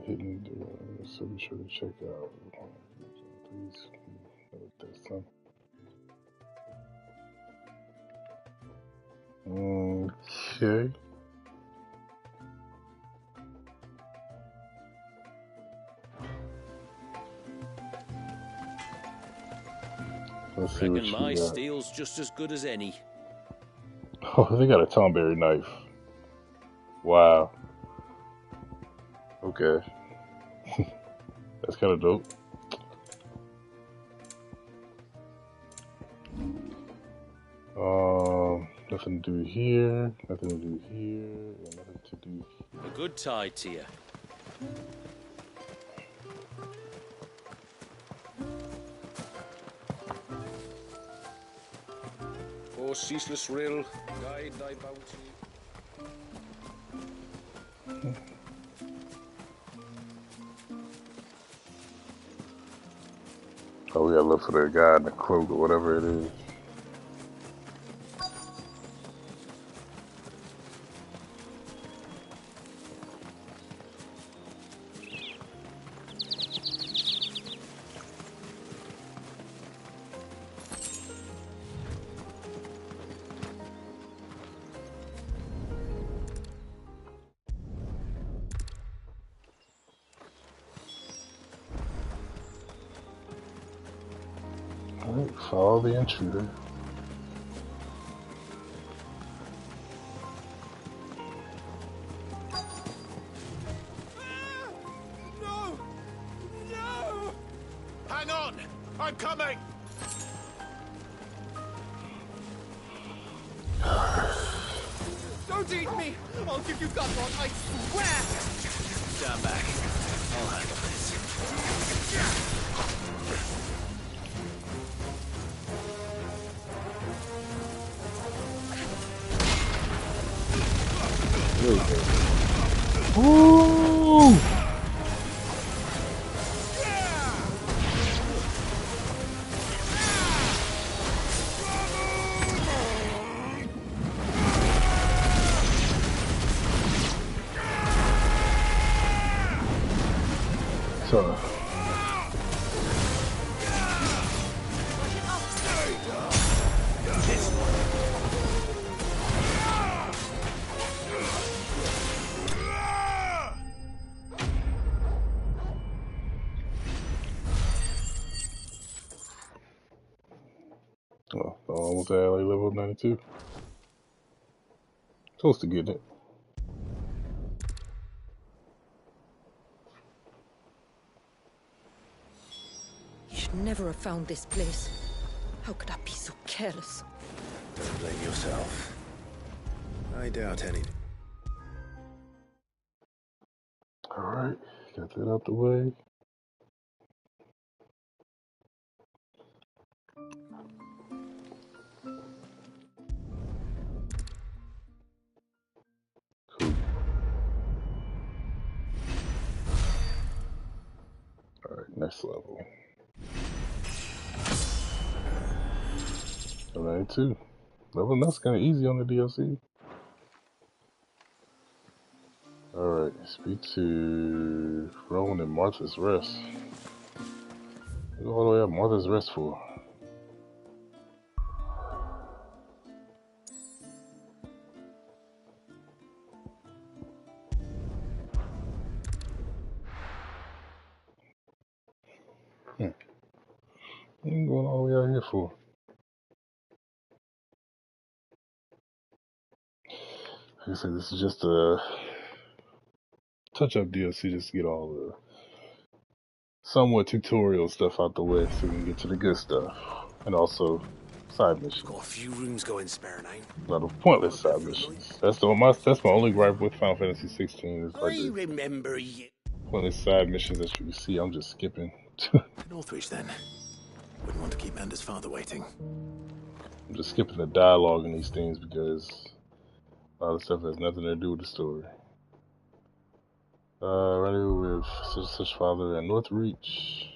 hidden door, so be sure to check out. Please note this time. Okay. Let's see what Reckon you my got. steel's just as good as any. Oh, they got a Tomberry knife. Wow. Okay. That's kind of dope. Nothing to do here. Nothing to do here. And nothing to do here. A good tide to you. O ceaseless rill, guide thy bounty. Oh, we gotta look for the guy in the cloak or whatever it is. Alright, follow the intruder. No! No! Hang on! I'm coming! Don't eat me! I'll give you gun one, I swear! Stand back. I'll handle this. There we go. Ooh! So. Almost at like level 92. Close to getting it. You should never have found this place. How could I be so careless? Don't blame yourself. I doubt anything. Alright, got that out the way. Cool. Alright, next level. Level 92. Level that's kinda easy on the DLC. Alright, speak to Rowan and Martha's Rest. What all the way up Martha's Rest for? What are you going all the way out here for? Like I said, this is just a touch-up DLC just to get all the somewhat tutorial stuff out the way so we can get to the good stuff. And also side missions. Got a few rooms going spare now. A lot of pointless side missions. That's my only gripe with Final Fantasy 16 is like I remember you. pointless side missions that you see. I'm just skipping. Northwich then. Wouldn't want to keep Anders' father waiting. I'm just skipping the dialogue in these things because a lot of stuff has nothing to do with the story. Rendezvous with such father at Northreach.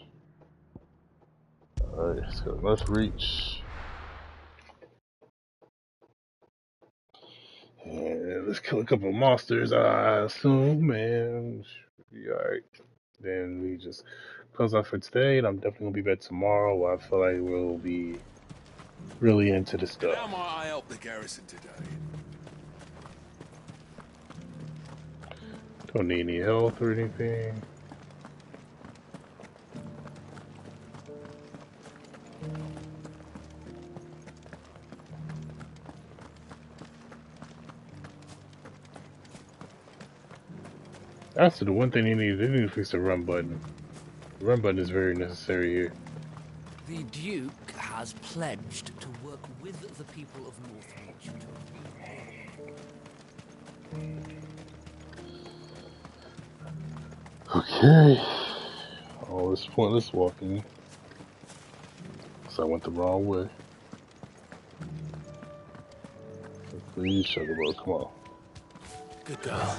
Alright, let's go to Northreach. And let's kill a couple of monsters, I assume, man. Should be alright. Then we just close off for today, and I'm definitely gonna be back tomorrow. I feel like we'll be really into the stuff. How might I help the garrison today? Don't need any health or anything. Actually, the one thing they need to fix the run button. The run button is very necessary here. The Duke has pledged to work with the people of Northreach to... Okay. All this pointless walking. So I went the wrong way. So please, Sugarboy, come on. Good girl.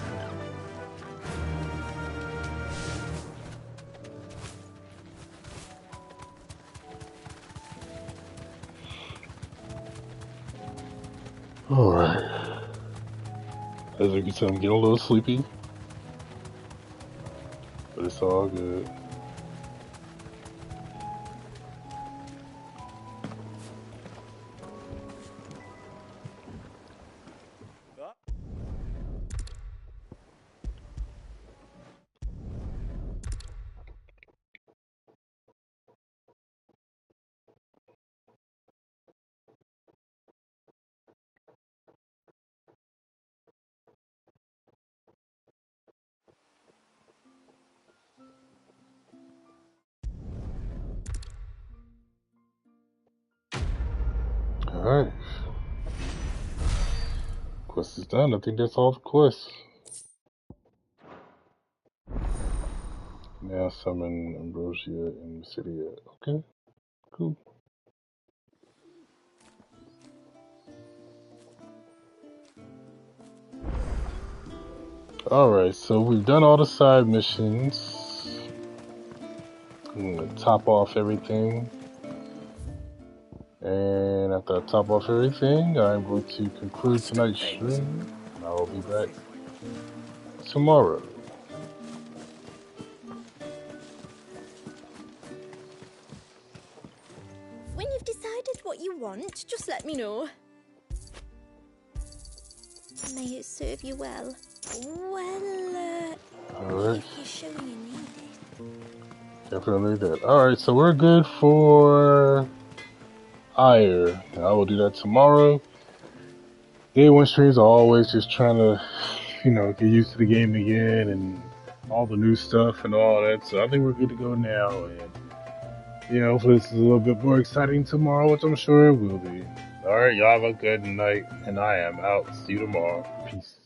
Alright. As you can tell, I'm getting a little sleepy. But it's all good. Alright. Quest is done. I think that's all the quests. Now summon Ambrosia in the city. Okay, cool. Alright, so we've done all the side missions. I'm gonna top off everything. And after I top off everything, I'm going to conclude tonight's stream. And I will be back tomorrow. When you've decided what you want, just let me know. May it serve you well. Well, Alright. if you're showing you need it. Definitely that. Alright, so we're good for higher. And I will do that tomorrow. Day one streams are always just trying to, get used to the game again and all the new stuff and all that. So I think we're good to go now. And, hopefully this is a little bit more exciting tomorrow, which I'm sure it will be. Alright, y'all have a good night. And I am out. See you tomorrow. Peace.